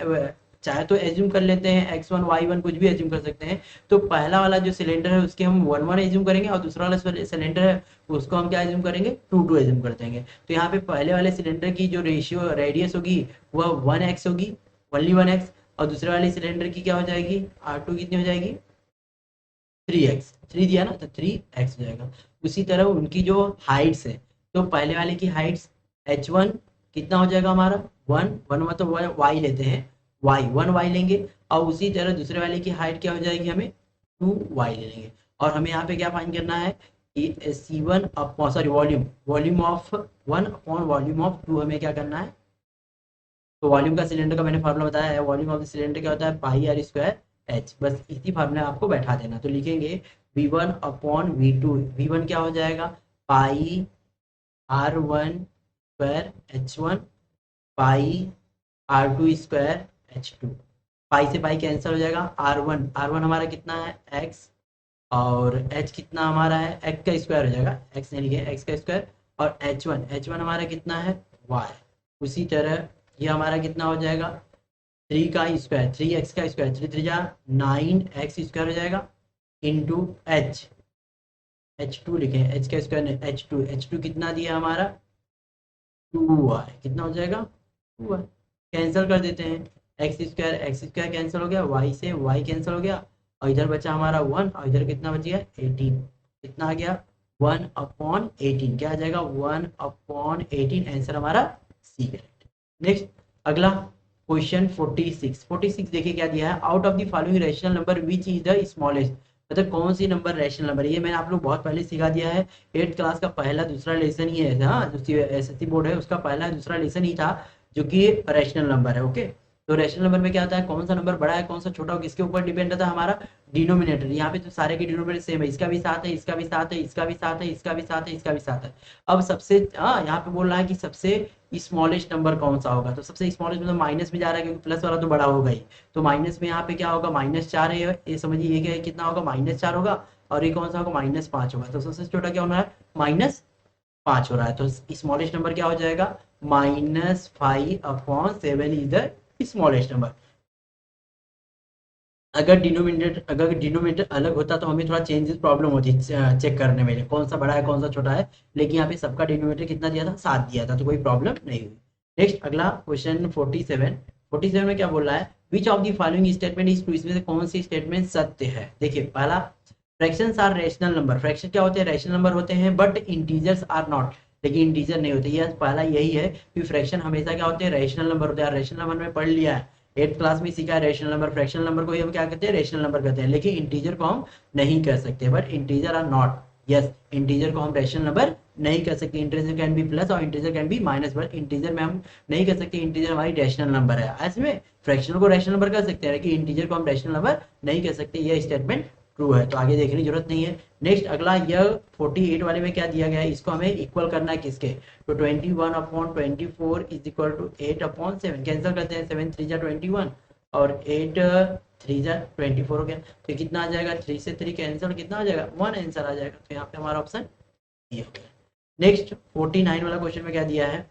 चाहे तो एज्यूम कर लेते हैं x1 y1 कुछ भी एज्यूम कर सकते हैं। तो पहला वाला जो सिलेंडर है उसके हम 1 1 एज्यूम करेंगे और दूसरा वाला सिलेंडर है उसको हम क्या एज्यूम करेंगे 2 2 एज्यूम कर देंगे। तो यहाँ पे पहले वाले सिलेंडर की जो रेशियो रेडियस होगी वह 1x होगी, ओनली 1x, और दूसरे वाले सिलेंडर की क्या हो जाएगी R2 कितनी हो जाएगी 3x, 3 दिया ना तो 3x हो जाएगा। उसी तरह उनकी जो हाइट्स है, तो पहले वाले की हाइट्स h1 कितना हो जाएगा हमारा 1 मतलब y लेते हैं, y लेंगे, और उसी तरह दूसरे वाले की हाइट क्या हो जाएगी हमें 2y ले लेंगे। और हमें यहाँ पे क्या फाइंड करना है C1 upon sorry volume of 1 upon volume of 2 हमें क्या करना है। तो वॉल्यूम का सिलेंडर का मैंने फार्मूला बताया है, वॉल्यूम ऑफ द सिलेंडर क्या होता है पाई आर स्क्वायर एच, बस इसी फार्मूला आपको बैठा देना। तो लिखेंगे V1 अपॉन V2, V1 क्या हो जाएगा पाई R1 स्क्वायर H1 पाई R2 स्क्वायर H2, पाई से पाई कैंसिल हो जाएगा, R1 हमारा कितना है x, और h कितना हमारा है x का स्क्वायर हो जाएगा, x नहीं लिखे x का स्क्वायर, और h1 हमारा कितना है y। उसी तरह ये हमारा कितना हो जाएगा 3 का स्क्वायर 3x का स्क्वायर 3 3 जा 9x स्क्वायर हो जाएगा इंटू h2 लिखे h का स्क्वायर नहीं h2 कितना दिया हमारा 2y, कितना हो जाएगा 2y, कैंसिल कर देते हैं x स्क्वायर कैंसिल हो गया, y से y कैंसिल हो गया, और इधर बचा हमारा 1, और इधर कितना बच गया 18, कितना आ गया 1/18, क्या आ जाएगा 1/18, आंसर हमारा सी करेक्ट। नेक्स्ट अगला क्वेश्चन 46 देखिए क्या दिया है, out of the following rational number which is the smallest, मतलब कौन सी नंबर रैशनल नंबर, ये मैंने आप लोग बहुत पहले सिखा दिया है, 8th क्लास का पहला दूसरा लेसन ही है, हाँ जो एसएससी बोर्ड है उसका पहला दूसरा लेसन ही था जो कि रैशनल नंबर है। ओके, तो रैशनल नंबर में क्या होता है कौन सा नंबर बड़ा है कौन सा छोटा हो किसके ऊपर डिपेंड रहता है हमारा डिनोमिनेटर। यहाँ पे तो सारे के डिनोमिनेटर सेम है, इसका भी 7 है, इसका भी 7 है, इसका भी 7 है, इसका भी 7 है, इसका भी 7 है। अब सबसे यहाँ पे बोल रहा है कि सबसे स्मॉलेस्ट नंबर कौन सा होगा, तो सबसे स्मॉलेस्ट मतलब माइनस में जा रहा है क्योंकि प्लस वाला तो बड़ा होगा ही, तो माइनस में यहाँ पे क्या होगा -4 है, ये समझिए ये क्या है कितना होगा -4 होगा, और ये कौन सा होगा -5 होगा, तो सबसे छोटा क्या होना है -5 हो रहा है, तो स्मॉलेस्ट नंबर क्या हो जाएगा -5/7 इज द स्मॉलेस्ट नंबर। अगर डिनोमिनेटर अलग होता तो हमें थोड़ा चेंजेस प्रॉब्लम होती चेक करने में कौन सा बड़ा है कौन सा छोटा है, लेकिन यहाँ पे सबका डिनोमिनेटर कितना दिया था 7 दिया था, तो कोई प्रॉब्लम नहीं हुई। नेक्स्ट अगला क्वेश्चन 47 में क्या बोल रहा है which of the following statement is true, इसमें से कौन सी स्टेटमेंट सत्य है। देखिए पहला फ्रैक्शंस आर रैशनल नंबर, फ्रैक्शन क्या होते हैं रैशनल नंबर होते हैं बट इंटीजर्स आर नॉट, लेकिन इंटीजर नहीं होते, ये पहला यही है कि फ्रैक्शन हमेशा क्या होते हैं रैशनल नंबर होते हैं, रैशनल नंबर में पढ़ लिया है 8th क्लास में सीखा है रैशनल नंबर, फ्रैक्शनल नंबर को ही हम क्या कहते हैं रैशनल नंबर कहते हैं, लेकिन इंटीजर को हम नहीं कह सकते, but integer are not, yes integer को हम रैशनल नंबर नहीं कह सकते, इंटीजर कैन बी प्लस और integer can be minus, but integer में हम नहीं कह सकते, इंटीजर हमारी रैशनल नंबर है। ऐसे में फ्रैक्शनल को रैशनल नंबर कह सकते हैं लेकिन इंटीजर को हम रैशनल नंबर नहीं कह सकते, यह स्टेटमेंट ट्रू है, तो आगे देखने की जरूरत नहीं है। नेक्स्ट अगला यह 48 वाले में क्या दिया गया है, इसको हमें इक्वल करना है किसके, तो 21/24 इज इक्वल टू 8/7, कैंसिल करते हैं 7 3 जा 21 और 8 3 जा 24 हो गया, तो कितना आ जाएगा 3 से 3 कैंसिल कितना आ जाएगा 1 आंसर आ जाएगा, तो यहाँ पे हमारा ऑप्शन ये हो गया। नेक्स्ट 49 वाला क्वेश्चन में क्या दिया है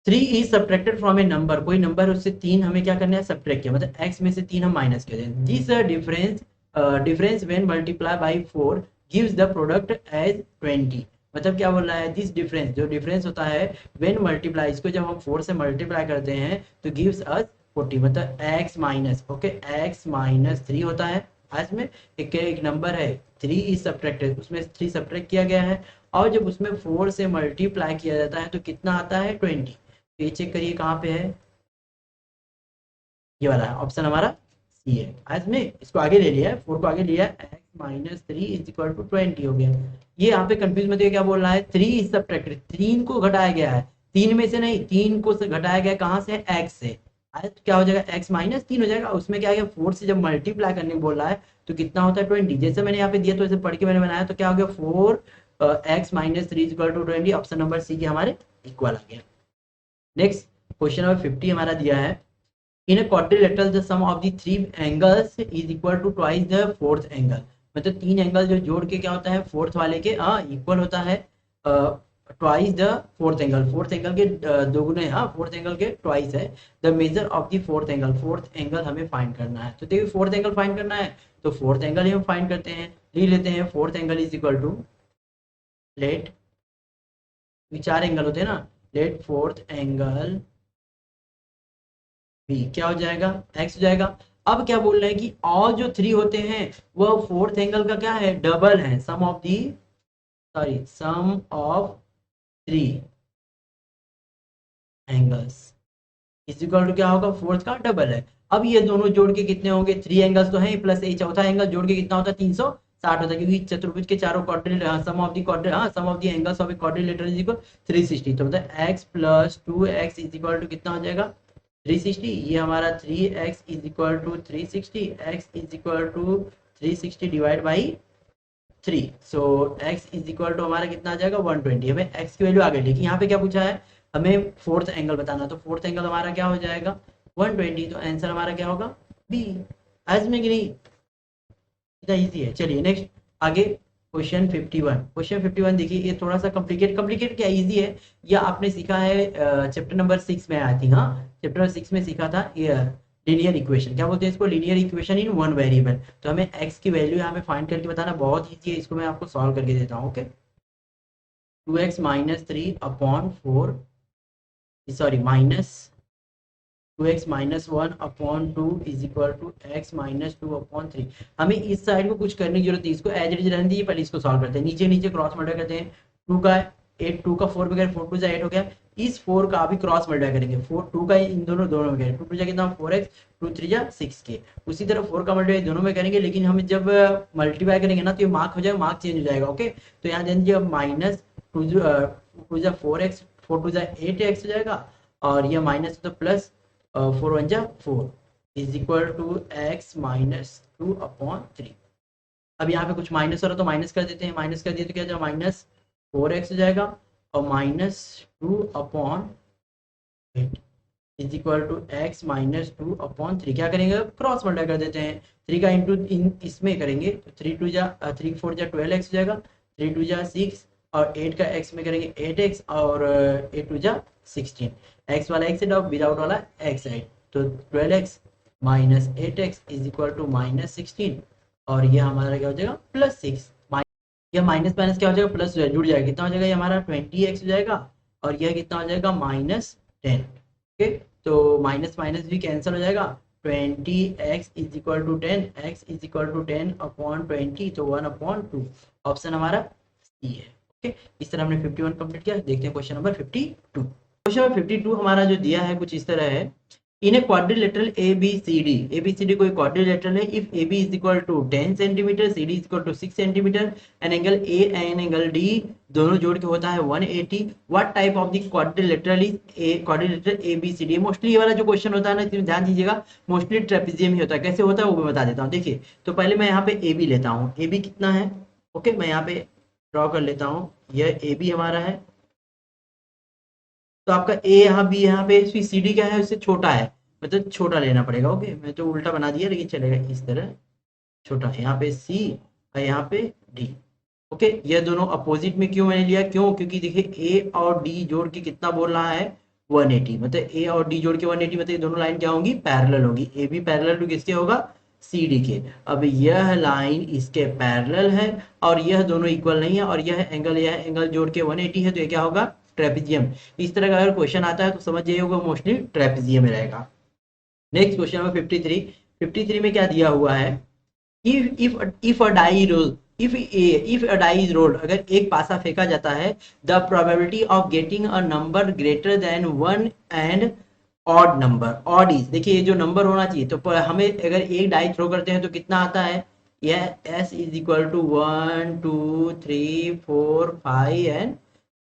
3 is subtracted from A number, कोई नंबर उससे 3 हमें क्या करना है सब्ट्रैक्ट किया, मतलब x में से 3 हम माइनस कर दें, this difference when multiply by 4 gives the product as 20, मतलब क्या बोल रहा है दिस डिफरेंस जो डिफरेंस होता है व्हेन मल्टीप्लाई, इसको जब हम 4 से मल्टीप्लाई करते हैं तो गिव्स अस 40, मतलब x माइनस ओके x -3 होता है, आज में एक नंबर है 3 इज सब्ट्रैक्टेड, उसमें 3 सब्ट्रैक्ट किया गया है, और जब उसमें 4 से मल्टीप्लाई किया जाता है तो कितना आता है 20, तो ये चेक करिए कहाँ पे है, ये वाला ऑप्शन हमारा सी है। आज में इसको आगे ले लिया है 4 को आगे लिया है x -3 इज इक्वल टू 20 हो गया। ये यहाँ पे कंफ्यूज मत, क्या बोल रहा है 3 इज सब्ट्रैक्टेड, 3 को घटाया गया है, 3 में से नहीं 3 को घटाया गया कहाँ से x से, तो क्या हो जाएगा x -3 हो जाएगा, उसमें क्या है 4 से जब मल्टीप्लाई करने को बोल रहा है तो कितना होता है 20, जैसे मैंने यहाँ पे दिया तो ऐसे पढ़ के मैंने बनाया तो क्या हो गया 4 x minus 3 equal to 20, option number C के हमारे इक्वल आ गया। नेक्स्ट क्वेश्चन नंबर 50 हमारा दिया है, in a quadrilateral the sum of the 3 angles is equal to twice the fourth angle, मतलब 3 एंगल जो जोड़ के क्या होता है फोर्थ वाले के इक्वल होता है twice the fourth angle, fourth angle के दोगुने, फोर्थ एंगल के ट्वाइस है। The measure of the fourth angle, fourth angle हमें फाइंड करना है, तो देखिए फोर्थ एंगल फाइंड करना है तो फोर्थ एंगल ही हम फाइंड करते हैं, लिख लेते हैं fourth angle is equal to, let, चार एंगल होते हैं ना, लेट फोर्थ एंगल बी क्या हो जाएगा, एक्स हो जाएगा। अब क्या बोल रहे हैं कि और जो 3 होते हैं वह फोर्थ एंगल का क्या है, डबल है, sum of the, sorry sum of 3 angles is equal to क्या होगा, फोर्थ का डबल है। अब ये दोनों जोड़ के कितने होंगे, 3 एंगल्स तो हैं प्लस ए चौथा एंगल जोड़ के कितना होता है 360 होता है, क्योंकि चतुर्भुज के चारों quadrilateral, sum of the quadrilateral, sum of the angles of a quadrilateral is equal 360, तो मतलब x plus 2x is equal to कितना हो जाएगा 360, ये हमारा 3x is equal to 360, x is equal to 360 divide by 3, so x is equal to हमारा कितना आ जाएगा 120। हमें x की वैल्यू आ गई, लेकिन यहाँ पे क्या पूछा है, हमें फोर्थ एंगल बताना, तो फोर्थ एंगल हमारा क्या हो जाएगा 120, तो आंसर हमारा क्या होगा बी। आज में कि नहीं, इतना इजी है। चलिए नेक्स्ट आगे क्वेश्चन 51, क्वेश्चन 51 देखिए, ये थोड़ा सा कॉम्प्लिकेट क्या इजी है, या आपने सीखा है चैप्टर नंबर 6 में आई थी, चैप्टर नंबर 6 में सीखा था ये लीनियर इक्वेशन, क्या बोलते हैं इसको, linear equation in one variable. तो हमें x की वैल्यू यहाँ पे फाइंड करके बताना बहुत ईजी है, इसको मैं आपको सॉल्व करके देता हूँ। Okay, 2x minus 3 upon 4, sorry minus 2x minus 1 upon 2 is equal to x minus 2 upon 3। हमें इस साइड को कुछ करने की जरूरत है, इसको एज इट इज रहने दीजिए, पहले इसको सॉल्व करते हैं, नीचे नीचे क्रॉस मल्टीप्लाई करते हैं, 2 का 8, 2 का 4 में 4 टू 8 हो गया, इस 4 का अभी क्रॉस मल्टीप्लाई करेंगे, 4 2 का इन दोनों में करेंगे, 2 टू कितना 4x, 2 3 6 के, उसी तरह 4 का मल्टीप्लाई दोनों में करेंगे, लेकिन हम जब मल्टीप्लाई करेंगे ना तो ये मार्क हो जाएगा, मार्क चेंज हो जाएगा। ओके, तो यहाँ दे दीजिए minus 2 to 4x, 4 to 8x हो जाएगा, और ये माइनस तो प्लस 4 1 जा 4 is equal to x minus 2 upon 3। अब यहाँ पे कुछ माइनस हो रहा तो माइनस कर देते हैं, माइनस कर दिए तो क्या जाएगा माइनस 4x हो जाएगा, और minus 2 upon 8 is equal to x minus 2 upon 3। क्या करेंगे, क्रॉस मल्टीप्लाई कर देते हैं, 3 का इंटू इसमें करेंगे तो 3 टू जा 3 4 जा 12x हो जाएगा, 3 टू जा 6, और 8 का x में करेंगे 8x, और 8 टू जा 16, x वाला x साइड और विदाउट वाला x साइड, तो 12x minus 8x is equal to minus 16, और ये हमारा क्या हो जाएगा प्लस 6, यह माइनस माइनस क्या हो जाएगा प्लस जुड़ जाएगा, कितना हो जाएगा ये हमारा 20x हो जाएगा, और यह कितना हो जाएगा माइनस 10। ओके, तो माइनस माइनस भी कैंसिल हो जाएगा, 20x is equal to 10, x is equal to 10 upon 20, तो 1 अपॉन 2, ऑप्शन हमारा सी है। ओके, इस तरह हमने 51 कंप्लीट किया। देखते हैं क्वेश्चन नंबर 52। क्वेश्चन नंबर 52 हमारा जो दिया है कुछ इस तरह है, इन ए क्वाड्रिलेटरल ABCD कोई क्वाड्रिलेटरल है, if AB is equal to 10 centimetre, CD is equal to 6 centimetre, and angle A and angle D दोनों जोड़ के होता है 180, what type of the quadrilateral is quadrilateral ABCD। Mostly ये वाला जो क्वेश्चन होता है ना, इसमें ध्यान दीजिएगा, मोस्टली ट्रेपेजियम ही होता है, कैसे होता है वो मैं बता देता हूँ। देखिए, तो पहले मैं यहाँ पे AB लेता हूँ, AB कितना है, ओके मैं यहाँ पे ड्रॉ कर लेता हूँ, यह AB हमारा है, तो आपका ए यहाँ बी यहाँ पे सी डी क्या है उससे छोटा है, मतलब छोटा लेना पड़ेगा। ओके, मैं तो उल्टा बना दिया लेकिन चलेगा, इस तरह छोटा है, यहाँ पे सी और यहाँ पे डी। ओके, ये दोनों अपोजिट में क्यों मैंने लिया, क्यों, क्योंकि देखिए ए और डी जोड़ के कितना बोल रहा है 180, मतलब ए और डी जोड़ के 180, मतलब ये दोनों लाइन क्या होंगी पैरेलल होगी, ए बी पैरेलल टू किसके होगा सी डी के। अब यह लाइन इसके पैरेलल है और यह दोनों इक्वल नहीं है, और यह एंगल जोड़ के 180 है, तो ये क्या होगा ट्रेपेजियम। इस तरह का अगर क्वेश्चन आता है तो समझ जाइए होगा मोस्टली ट्रेपेजियम में रहेगा। नेक्स्ट क्वेश्चन नंबर 53 में क्या दिया हुआ है, if a die roll, if a die is rolled, अगर एक पासा फेंका जाता है, the probability of getting a number greater than 1 and odd number, odd is, देखिए ये जो नंबर होना चाहिए, तो हमें अगर एक डाई थ्रो करते हैं तो कितना आता है, यह s is equal to 1 2 3 4 5 and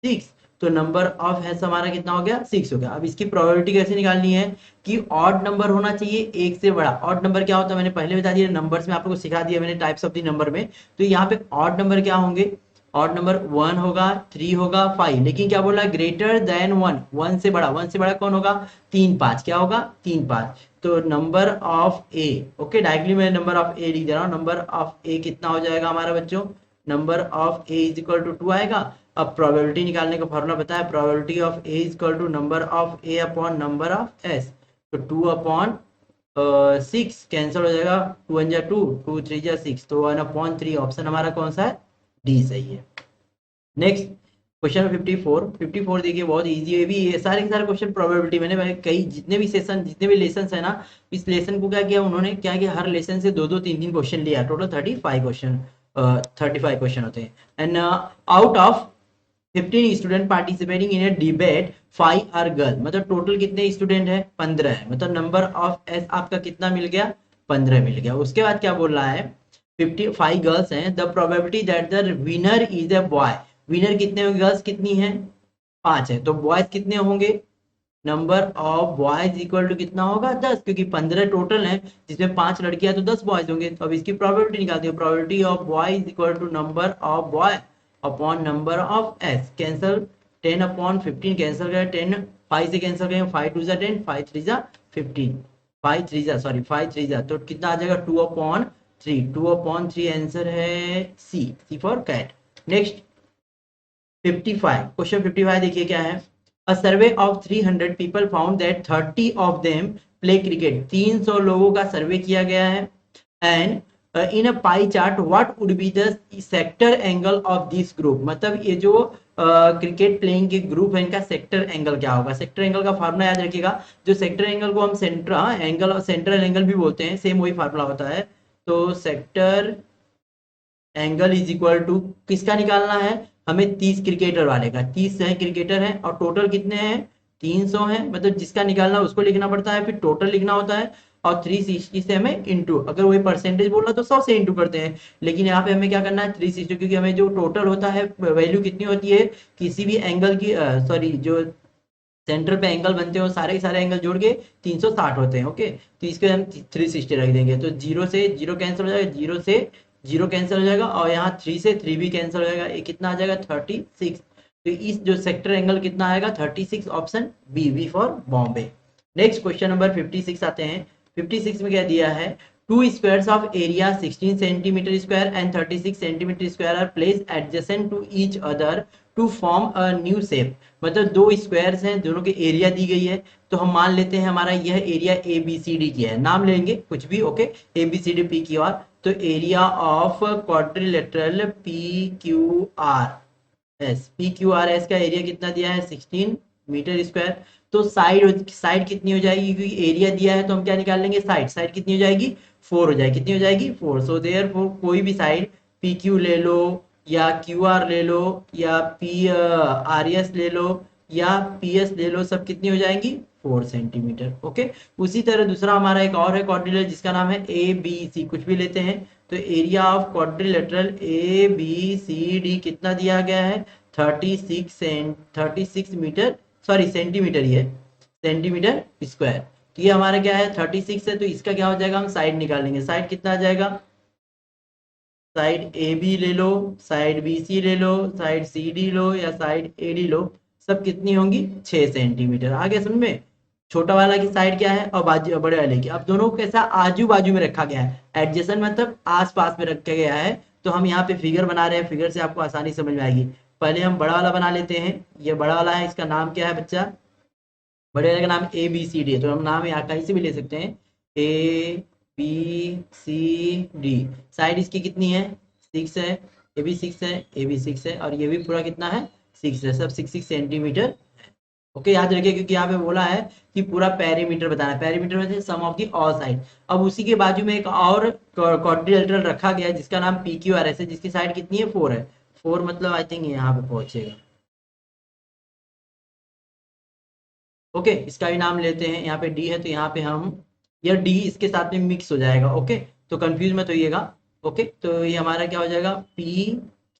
6, तो नंबर ऑफ हैस हमारा कितना हो गया 6 हो गया। अब इसकी प्रोबेबिलिटी कैसे निकालनी है कि ऑड नंबर होना चाहिए एक से बड़ा। ऑड नंबर क्या होता है मैंने पहले बता दिया, नंबर्स में आप लोगों को सिखा दिया मैंने टाइप्स ऑफ दी नंबर में, तो यहाँ पे ऑड नंबर क्या होंगे, ऑड नंबर 1 होगा, 3 होगा, 5, लेकिन क्या बोला ग्रेटर देन 1, 1 से बड़ा, 1 से बड़ा कौन होगा 3 5, क्या होगा 3 5। तो number of A, okay directly मैं नंबर ऑफ ए लिख दे रहा हूँ, नंबर ऑफ ए कितना हो जाएगा हमारा बच्चों, number of A is equal to 2 आएगा। अब प्रोबेबिलिटी निकालने का फॉर्मूला पता है, probability of A is equal to number of A upon number of S. तो 2 अपॉन 6 कैंसिल हो जाएगा, 2 1 जा 2, 2 3 जा 6, तो 1/3 ऑप्शन हमारा कौन सा है, डी सही है। नेक्स्ट क्वेश्चन 54, 54 देखिए बहुत इजी है, भी ये सारे के सारे क्वेश्चन प्रोबेबिलिटी, मैंने कई जितने भी सेशन जितने भी लेसन है ना, इस लेसन को क्या किया उन्होंने, क्या किया हर लेसन से 2 2 3 3 क्वेश्चन लिया, टोटल 35 क्वेश्चन, 35 क्वेश्चन होते हैं। And out of 15 student participating in a debate 5 are girl, मतलब टोटल कितने स्टूडेंट है 15 है, मतलब नंबर ऑफ एस आपका कितना मिल गया 15 मिल गया। उसके बाद क्या बोल रहा है 55 गर्ल्स हैं, the probability that the winner is a boy, winner कितने होंगे, गर्ल्स कितनी है 5 है, तो बॉयज कितने होंगे, number of boys equal to कितना होगा 10, क्योंकि 15 टोटल है जिसमें 5 लड़कियां तो 10 बॉयज होंगे। तो अब इसकी प्रोबेबिलिटी निकालते हैं, probability of boy is equal to number of boy upon number of S, cancel 10 upon 15 cancel करें, 10 5 से कैंसिल करें, 5 2 जा 10, 5 3 जा 15, 5 3 जा सॉरी 5 3 जा, तो कितना आ जाएगा 2/3, 2/3 आंसर है C, C for cat. Next 55, question 55 देखिए क्या है, a survey of 300 people found that 30 of them play cricket, 300 लोगों का सर्वे किया गया है। And in a pie chart what would be the sector angle of this group, मतलब ये जो क्रिकेट प्लेइंग के ग्रुप है इनका सेक्टर एंगल क्या होगा। सेक्टर एंगल का फार्मूला याद रखिएगा, जो सेक्टर एंगल को हम सेंट्रल एंगल भी बोलते हैं, सेम वही फार्मूला होता है। तो sector angle is equal to किसका निकालना है हमें, 30 क्रिकेटर वाले का, 30 है क्रिकेटर है और टोटल कितने हैं 300 है, मतलब जिसका निकालना उसको लिखना पड़ता है, फिर टोटल लिखना होता है, और 360 से हमें इंटू, अगर वही परसेंटेज बोल रहा तो 100 से इंटू करते हैं, लेकिन यहाँ पे हमें क्या करना है 360, क्योंकि हमें जो टोटल होता है वैल्यू कितनी होती है किसी भी एंगल की, सॉरी जो सेंटर पे एंगल बनते हो सारे के सारे एंगल जोड़ के 360 होते हैं, ओके। तो इसके हम 360 रख देंगे, तो 0 से 0 कैंसिल हो जाएगा, 0 से 0 कैंसिल हो जाएगा, और यहाँ 3 से 3 भी कैंसिल हो जाएगा, ये कितना आ जाएगा 36। तो इस जो सेक्टर एंगल कितना आएगा 36, option B, B for Bombay. Next question number 56 आते हैं, 56 में क्या दिया है, two squares of area 16 centimetre square and 36 centimetre square are placed adjacent to each other to form a new shape, मतलब 2 स्क्वायर्स हैं, दोनों की एरिया दी गई है, तो हम मान लेते हैं हमारा यह area A B C D की है, नाम लेंगे कुछ भी, okay A B C D P Q R. तो area of quadrilateral P Q R S, P Q R S का एरिया कितना दिया है 16 मीटर स्क्वायर। तो साइड साइड कितनी हो जाएगी, क्योंकि एरिया दिया है तो हम क्या निकाल लेंगे साइड, साइड कितनी हो जाएगी 4 हो जाएगी, कितनी हो जाएगी 4। सो देयरफॉर कोई भी साइड पी क्यू ले लो या क्यू आर ले लो या पी आर एस ले लो या पी एस ले लो, सब कितनी हो जाएंगी 4 सेंटीमीटर, ओके। उसी तरह दूसरा हमारा एक और है क्वाड्रिलेटरल जिसका नाम है ए बी सी, कुछ भी लेते हैं, तो area of quadrilateral A B C D कितना दिया गया है 36 मीटर, सॉरी सेंटीमीटर, ये सेंटीमीटर स्क्वायर। तो ये हमारा क्या है 36 है, तो इसका क्या हो जाएगा हम साइड निकालेंगे, साइड कितना आ जाएगा, साइड ए बी ले लो, साइड बी सी ले लो, साइड सी डी लो या साइड ए डी लो, सब कितनी होंगी 6 सेंटीमीटर। आगे समझ में, छोटा वाला की साइड क्या है और बाजू बड़े वाले की, अब दोनों को कैसा आजू बाजू में रखा गया है, एडजेसेंट मतलब आस पास में रखा गया है। तो हम यहाँ पे फिगर बना रहे हैं, फिगर से आपको आसानी समझ में आएगी। पहले हम बड़ा वाला बना लेते हैं, ये बड़ा वाला है, इसका नाम क्या है बच्चा, बड़े वाले का नाम ए बी सी डी है, तो हम नाम यहाँ कहीं से भी ले सकते हैं, A B C D. Side इसकी कितनी है 6 है, ये भी 6 है, ये भी 6 है, और ये भी पूरा कितना है 6 है, सब 6 सेंटीमीटर, ओके। याद रखिए क्योंकि यहाँ पे बोला है कि पूरा पेरीमीटर बताना है, पेरीमीटर में सम ऑफ दी ऑल साइड। अब उसी के बाजू में एक और क्वाड्रिलेटरल रखा गया है जिसका नाम पी क्यू आर एस है, जिसकी साइड कितनी है 4 है, 4 मतलब आई थिंक यहाँ पे पहुंचेगा, ओके। इसका भी नाम लेते हैं, यहाँ पे डी है तो यहाँ पे हम, यह डी इसके साथ में मिक्स हो जाएगा, ओके। तो कंफ्यूज मत होइएगा, ओके। तो ये हमारा क्या हो जाएगा पी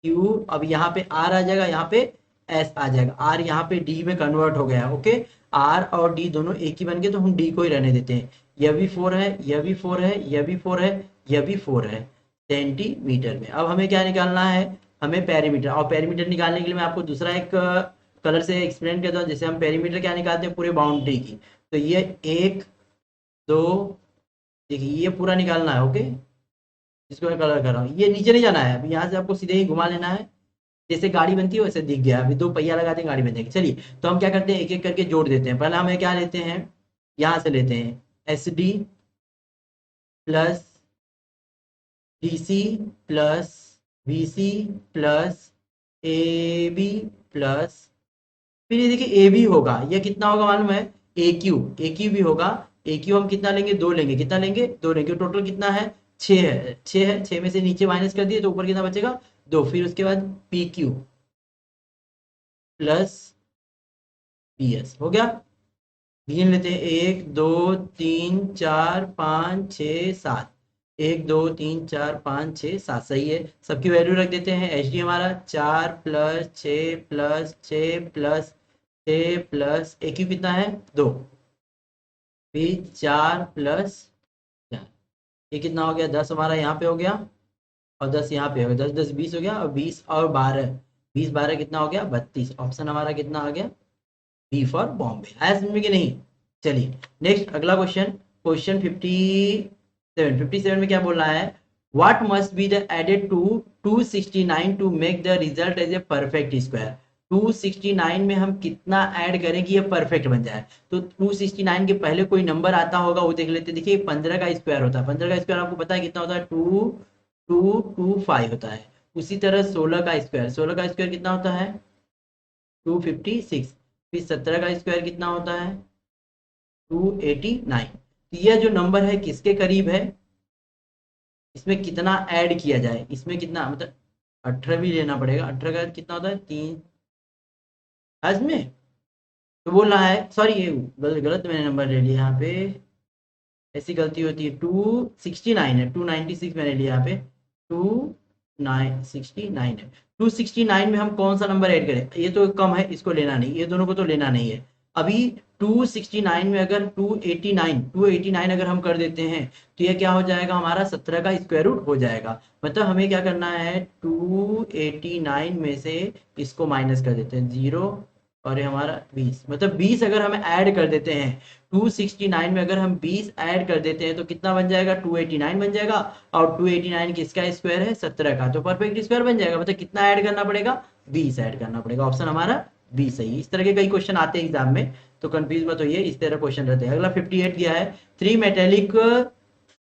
क्यू, अब यहाँ पे आर आ जाएगा, यहाँ पे एस आ जाएगा, आर यहाँ पे डी में कन्वर्ट हो गया, ओके। आर और डी दोनों एक ही बन गए, तो हम डी को ही रहने देते हैं। यह भी 4 है, यह भी 4 है, यह भी 4 है, यह भी 4 है सेंटीमीटर में। अब हमें क्या निकालना है हमें पेरीमीटर, और पेरीमीटर निकालने के लिए मैं आपको दूसरा एक कलर से एक्सप्लेन करता हूँ। जैसे हम पेरीमीटर क्या निकालते हैं, पूरे बाउंड्री की। तो ये 1 2, देखिए ये पूरा निकालना है, ओके। जिसको मैं कलर कर रहा हूँ, ये नीचे नहीं जाना है, अभी यहाँ से आपको सीधे ही घुमा लेना है। जैसे गाड़ी बनती है वैसे दिख गया, अभी 2 पहिया लगाते हैं गाड़ी बन जाएगी। चलिए, तो हम क्या करते हैं, एक एक करके जोड़ देते हैं। पहले हमें क्या लेते हैं, यहाँ से लेते हैं S D plus D C plus B C plus A B plus, फिर ये देखिए ए बी होगा, ये कितना होगा मालूम है, ए क्यू भी होगा। ए क्यू हम कितना लेंगे, 2 लेंगे, कितना लेंगे, 2 लेंगे। टोटल कितना है, 6 है, 6 है, 6 में से नीचे माइनस कर दिए तो ऊपर कितना बचेगा, 2। फिर उसके बाद P Q plus P S हो गया। गिन लेते हैं, 1 2 3 4 5 6 7, 1 2 3 4 5 6 7, सही है। सबकी वैल्यू रख देते हैं। एच डी हमारा 4 प्लस 6 प्लस 6 प्लस 6 प्लस ए क्यू कितना है, 2, फिर 4 प्लस 4, ये कितना हो गया, 10 हमारा यहाँ पे हो गया, और 10 यहाँ पे हो गया, 10 10 20 हो गया, और 20 और 12, 20 12 कितना हो गया, 32। ऑप्शन हमारा कितना आ गया, बी फॉर बॉम्बे। आया समझ में कि नहीं। चलिए नेक्स्ट अगला क्वेश्चन, क्वेश्चन 57 में क्या बोल रहा है, what must be the added to 269 to make the result as a perfect square. 269 में हम कितना ऐड करें कि ये परफेक्ट बन जाए। तो 269 के पहले कोई नंबर आता होगा, वो देख लेते हैं। देखिए 15 का स्क्वायर होता है, 15 का स्क्वायर आपको पता है कितना होता है, 2225 होता है। उसी तरह 16 का स्क्वायर, 16 का स्क्वायर कितना होता है, 256। फिर 17 का स्क्वायर कितना होता है, 289। तो यह जो नंबर है किसके करीब है, इसमें कितना ऐड किया जाए, इसमें कितना मतलब 18 भी लेना पड़ेगा। 18 का कितना होता है, 3 में। तो बोल रहा है, सॉरी ये गलत मैंने नंबर ले लिया यहाँ पे, ऐसी गलती होती है। 269 है, 296 मैंने लिया यहाँ पे, 269 है। 269 में हम कौन सा नंबर ऐड करें, ये तो कम है, इसको लेना नहीं, ये दोनों को तो लेना नहीं है। अभी 269 में अगर 289 अगर हम कर देते हैं तो ये क्या हो जाएगा, हमारा 17 का स्क्वायर रूट हो जाएगा। मतलब हमें क्या करना है, 289 में से इसको माइनस कर देते हैं 0, और ये हमारा 20, मतलब 20 अगर हम ऐड कर देते हैं 269 में, अगर हम 20 ऐड कर देते हैं तो कितना बन जाएगा, 289 बन जाएगा। और 289 किसका स्क्वायर है, 17 का, तो परफेक्ट स्क्वायर बन जाएगा। मतलब कितना ऐड करना पड़ेगा, 20 ऐड करना पड़ेगा। ऑप्शन हमारा 20 सही। इस तरह के कई क्वेश्चन आते हैं एग्जाम में, तो कंफ्यूज मत होइए, इस तरह क्वेश्चन रहते हैं। अगला 58 दिया है, 3 metallic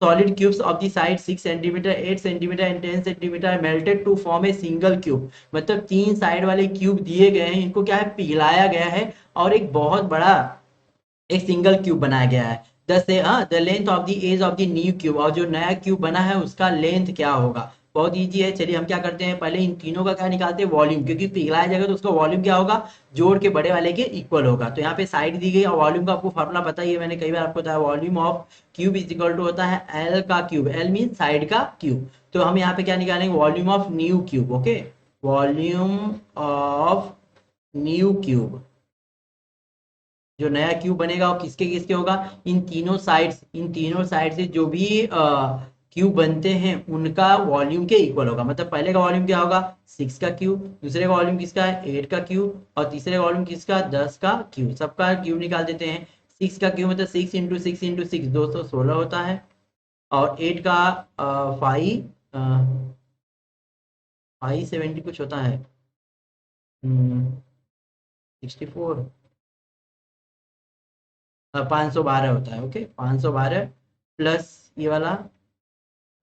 solid cubes of the side 6 cm 8 cm and 10 cm are melted to form a single cube। मतलब 3 साइड वाले क्यूब दिए गए हैं, इनको क्या है, पिघलाया गया है और एक बहुत बड़ा एक सिंगल क्यूब बनाया गया है। The length of the edge of the new cube, और जो नया क्यूब बना है उसका लेंथ क्या होगा। बहुत इजी है। चलिए हम क्या करते हैं, पहले इन तीनों का क्या निकालते हैं, वॉल्यूम, क्योंकि पिघलाया जाएगा तो उसका वॉल्यूम क्या होगा, जोड़ के बड़े वाले के इक्वल होगा। तो यहाँ पे साइड दी गई और वॉल्यूम का आपको फॉर्मूला पता ही है, मैंने कई बार आपको बताया, volume of cube is equal to होता है एल का क्यूब, एल मीन साइड का क्यूब। तो हम यहाँ पे क्या निकालेंगे, volume of new cube, okay, volume of new cube. जो नया क्यूब बनेगा वो किसके किसके होगा, इन तीनों साइड से जो भी क्यूब बनते हैं उनका वॉल्यूम के इक्वल होगा। मतलब पहले का वॉल्यूम क्या होगा, 6 का क्यूब, दूसरे का वॉल्यूम किसका है, 8 का क्यूब, और तीसरे का वॉल्यूम किसका, 10 का क्यूब। सबका क्यूब निकाल देते हैं। 6 का क्यूब मतलब 6 इंटू 6 इंटू 6 216 होता है, और 8 का 570 कुछ होता है, 64, 512 होता है, ओके, 512 प्लस ये वाला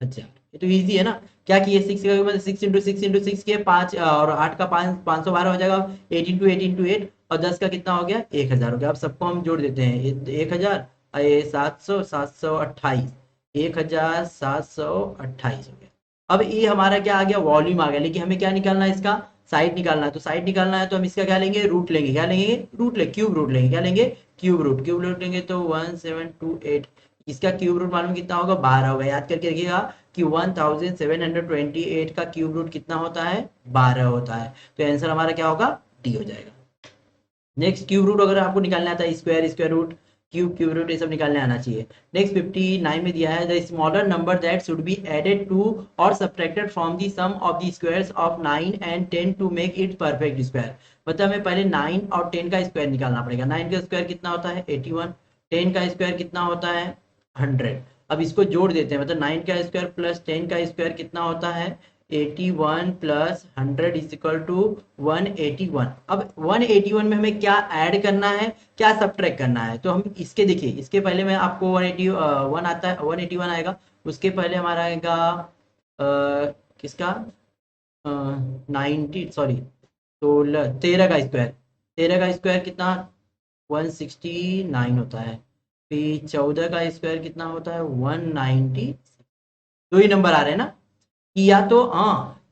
1000। ये तो इजी है ना। क्या किए, 6 का मतलब 6 इंटू 6 किए 5, और 8 का 512 हो जाएगा, 8 इंटू 8 इंटू 8, और 10 का कितना हो गया, 1000 हो गया। अब सबको हम जोड़ देते हैं, 1000 ये 700 728, 1728 हो गया। अब ये हमारा क्या आ गया, वॉल्यूम आ गया। लेकिन हमें क्या निकालना है, इसका साइड निकालना है। तो साइड निकालना है तो हम इसका क्या लेंगे, रूट लेंगे। क्या लेंगे, रूट ले, क्यूब रूट लेंगे। क्या लेंगे, क्यूब रूट लेंगे। तो 1728, इसका क्यूब रूट मालूम कितना होगा, 12 होगा। याद करके रखिएगा कि 1728 का क्यूब रूट कितना होता है, 12 होता है। तो आंसर हमारा क्या होगा, डी हो जाएगा। नेक्स्ट क्यूब रूट अगर आपको निकालना आता है, स्क्वायर रूट क्यूब रूट ये सब निकालने आना चाहिए। नेक्स्ट 59 में दिया है the smaller number that should be added to और subtracted from the sum of the squares of 9 and 10 to make it perfect square. मतलब हमें पहले 9 और 10 का स्क्वायर निकालना पड़ेगा। 9 का स्क्वायर कितना होता है 81, 10 का स्क्वायर कितना होता है 100। अब इसको जोड़ देते हैं, मतलब 9 का स्क्वायर प्लस 10 का स्क्वायर कितना होता है 81 प्लस 100 इज इक्वल टू 181। अब 181 में हमें क्या ऐड करना है क्या सब्ट्रैक्ट करना है, तो हम इसके देखिए इसके पहले में आपको 181 आता है 181 आएगा, उसके पहले हमारा आएगा किसका 90 सॉरी 13 का स्क्वायर, 13 का स्क्वायर कितना 169 होता है, फिर 14 का स्क्वायर कितना होता है 190। दो ही नंबर आ रहे हैं ना कि या तो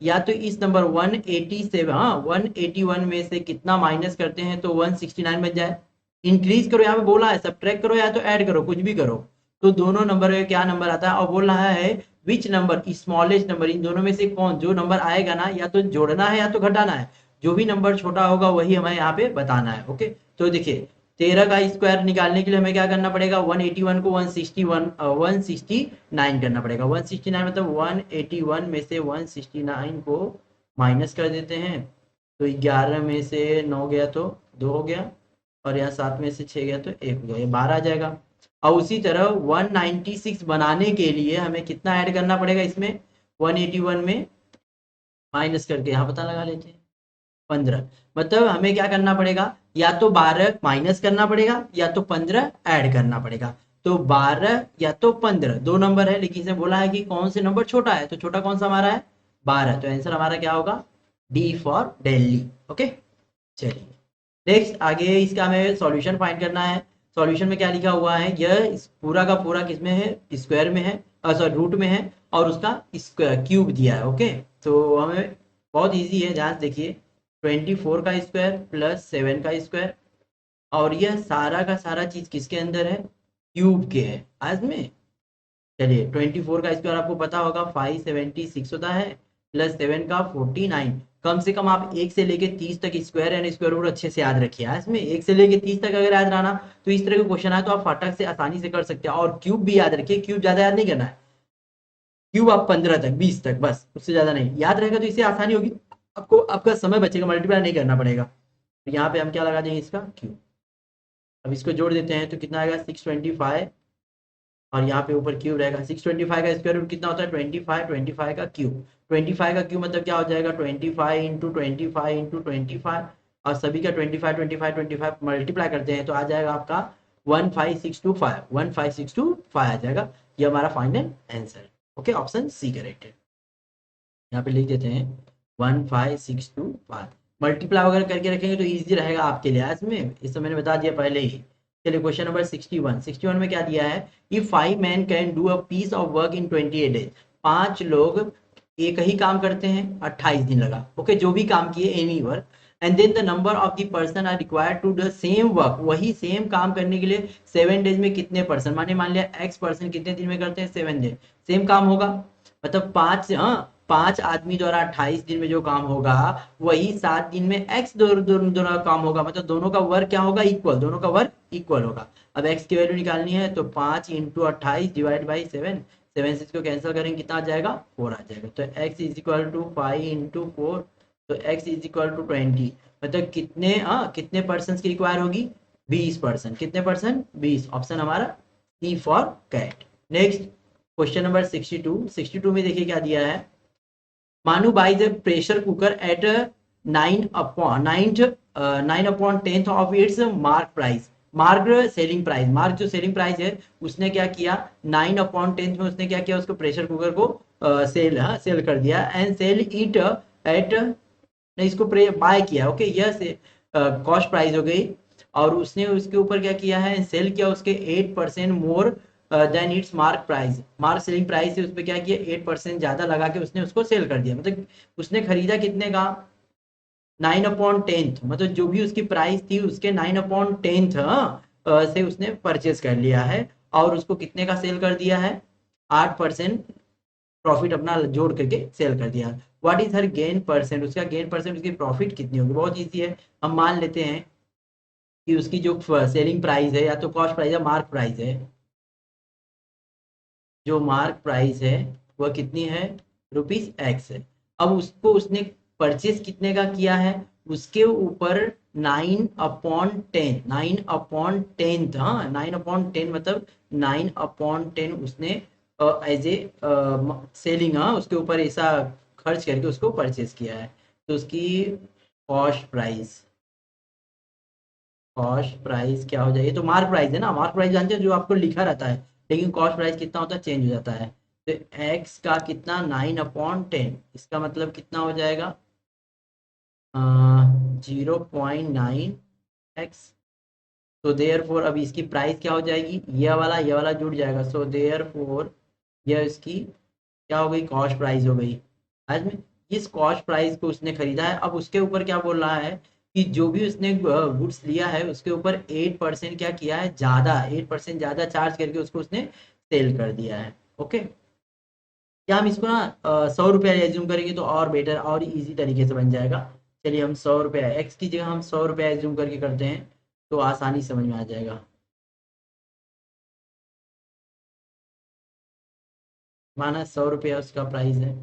या तो इस नंबर 187 181 में से कितना माइनस करते हैं तो 169 बन जाए। इंक्रीज करो, यहाँ पे बोला है सब्ट्रैक्ट करो या तो ऐड करो, कुछ भी करो, तो दोनों नंबर में क्या नंबर आता है और बोल रहा है विच नंबर स्मॉलेस्ट नंबर, इन दोनों में से कौन जो नंबर आएगा ना या तो जोड़ना है या तो घटाना है, जो भी नंबर छोटा होगा वही हमें यहाँ पे बताना है। ओके, तो देखिए 13 का स्क्वायर निकालने के लिए हमें क्या करना पड़ेगा 181 को 169 करना पड़ेगा। 169 मतलब 181 में से 169 को माइनस कर देते हैं, तो 11 में से 9 गया तो 2 हो गया, और यहाँ 7 में से 6 गया तो 1 हो गया, ये 12 आ जाएगा। और उसी तरह 196 बनाने के लिए हमें कितना ऐड करना पड़ेगा इसमें 181 में माइनस करके यहाँ पता लगा लेते हैं 15। मतलब हमें क्या करना पड़ेगा या तो 12 माइनस करना पड़ेगा या तो 15 ऐड करना पड़ेगा। तो 12 या तो 15 दो नंबर है, लेकिन इसे बोला है कि कौन से नंबर छोटा है, तो छोटा कौन सा हमारा है 12, तो आंसर हमारा क्या होगा डी फॉर दिल्ली। ओके, चलिए नेक्स्ट आगे इसका हमें सॉल्यूशन फाइंड करना है। सॉल्यूशन में क्या लिखा हुआ है, यह इस पूरा का पूरा किस में है स्क्वायर में है, सॉरी रूट में है, और उसका क्यूब दिया है। ओके, तो हमें बहुत इजी है, ध्यान से देखिए 24 का स्क्वायर प्लस 7 का स्क्वायर, और यह सारा का सारा चीज किसके अंदर है क्यूब के है आज में। चलिए 24 का स्क्वायर आपको पता होगा 576 होता है, प्लस 7 का 49। कम से कम आप 1 से लेके 30 तक स्क्वायर एंड स्क्वायर रूट अच्छे से याद रखिए। इसमें 1 से लेके 30 तक अगर याद रहना तो इस तरह के क्वेश्चन आए तो आप फटाक से आसानी से कर सकते हैं। और क्यूब भी याद रखिए, क्यूब ज्यादा याद नहीं करना है, क्यूब आप 15 तक 20 तक बस, उससे ज्यादा नहीं याद रहेगा तो इससे आसानी होगी, आपको आपका समय बचेगा, मल्टीप्लाई नहीं करना पड़ेगा। तो यहाँ पे हम क्या लगा देंगे इसका क्यूब। अब इसको जोड़ देते हैं तो कितना आएगा 625, और यहाँ पे ऊपर क्यूब रहेगा। 625 का स्क्वायर रूट कितना होता है 25, 25 का क्यूब, 25 का क्यूब मतलब क्या हो जाएगा 25 इंटू 25 इंटू 25, और सभी का 25 25 25 मल्टीप्लाई करते हैं तो आ जाएगा आपका 15625, 15625 आ जाएगा। ये हमारा final answer. Okay, option C correct है। यहाँ पे लिख देते हैं 15625, मल्टीप्लाई वगैरह करके रखेंगे तो इजी रहेगा आपके लिए। इसमें इस तो मैंने बता दिया पहले ही। चलिए क्वेश्चन नंबर 61 में क्या दिया है, if 5 men can do a piece of work in 28 days, 5 लोग एक ही काम करते हैं 28 दिन लगा। ओके, जो भी काम किए any work, and then the number of the person are required to the same work, वही सेम काम करने के लिए 7 days में कितने पर्सन, माने मान लिया एक्स पर्सन कितने दिन में करते हैं 7 दिन, सेम काम होगा मतलब 5 आदमी द्वारा 28 दिन में जो काम होगा वही 7 दिन में एक्स दोनों का काम होगा, मतलब दोनों का वर्क क्या होगा इक्वल, दोनों का वर्क इक्वल होगा। अब एक्स की वैल्यू निकालनी है तो 5 इंटू 28 डिवाइड बाई 7, 7 से इसको कैंसिल करेंगे कितना आ जाएगा 4 आ जाएगा। तो x is equal to 5 into 4, तो x इज इक्वल टू 20, मतलब कितने पर्सन की रिक्वायर होगी 20%, कितने परसेंट 20, ऑप्शन हमारा C for cat. Next question number 62 में देखिए क्या दिया है, Manu buys a pressure cooker at 9/10 of its mark price, mark selling price, mark जो सेलिंग प्राइस है उसने क्या किया 9/10 में उसने क्या किया उसको प्रेशर कुकर को सेल कर दिया, एंड सेल इट एट इसको बाय किया। ओके, यह से कॉस्ट प्राइस हो गई, और उसने उसके ऊपर क्या किया है सेल किया उसके 8% more than it's mark price, mark selling price से उस पर क्या किया 8% ज्यादा लगा के उसने उसको सेल कर दिया। मतलब उसने खरीदा कितने का 9/10, मतलब जो भी उसकी प्राइस थी उसके 9/10 से उसने परचेज कर लिया है, और उसको कितने का सेल कर दिया है 8% प्रॉफिट अपना जोड़ करके सेल कर दिया। What is her gain percent, उसका गेन परसेंट उसकी प्रॉफिट कितनी होगी, बहुत ईजी है। हम मान लेते हैं कि उसकी जो सेलिंग प्राइस है या तो कॉस्ट प्राइस है, मार्क प्राइस है, जो मार्क प्राइस है वह कितनी है, ₹X है। अब उसको उसने परचेस कितने का किया है, उसके ऊपर 9/10, 9/10, हाँ 9/10 मतलब 9/10 उसने एज ए सेलिंग, हाँ उसके ऊपर ऐसा खर्च करके उसको परचेस किया है। तो उसकी कॉस्ट प्राइस, कॉस्ट प्राइस क्या हो जाएगी, तो मार्क प्राइस है ना, मार्क प्राइस जानते हो जो आपको लिखा रहता है, लेकिन कॉस्ट प्राइस कितना होता है, चेंज हो जाता है। तो एक्स का कितना, 9/10, इसका मतलब कितना हो जाएगा, 0.9x। तो देयर फोर अभी इसकी प्राइस क्या हो जाएगी, ये वाला जुड़ जाएगा, सो देयर फोर यह इसकी क्या हो गई, कॉस्ट प्राइस हो गई। आज में इस कॉस्ट प्राइस को उसने खरीदा है। अब उसके ऊपर क्या बोल रहा है कि जो भी उसने गुड्स लिया है उसके ऊपर 8% क्या किया है, ज़्यादा 8% ज़्यादा चार्ज करके उसको उसने सेल कर दिया है। ओके, क्या हम इसको ना 100 रुपया एज्यूम करेंगे तो और बेटर और इजी तरीके से बन जाएगा। चलिए हम 100 रुपया, एक्स की जगह हम 100 रुपया एज्यूम करके करते हैं तो आसानी से समझ में आ जाएगा। माना 100 रुपया उसका प्राइस है,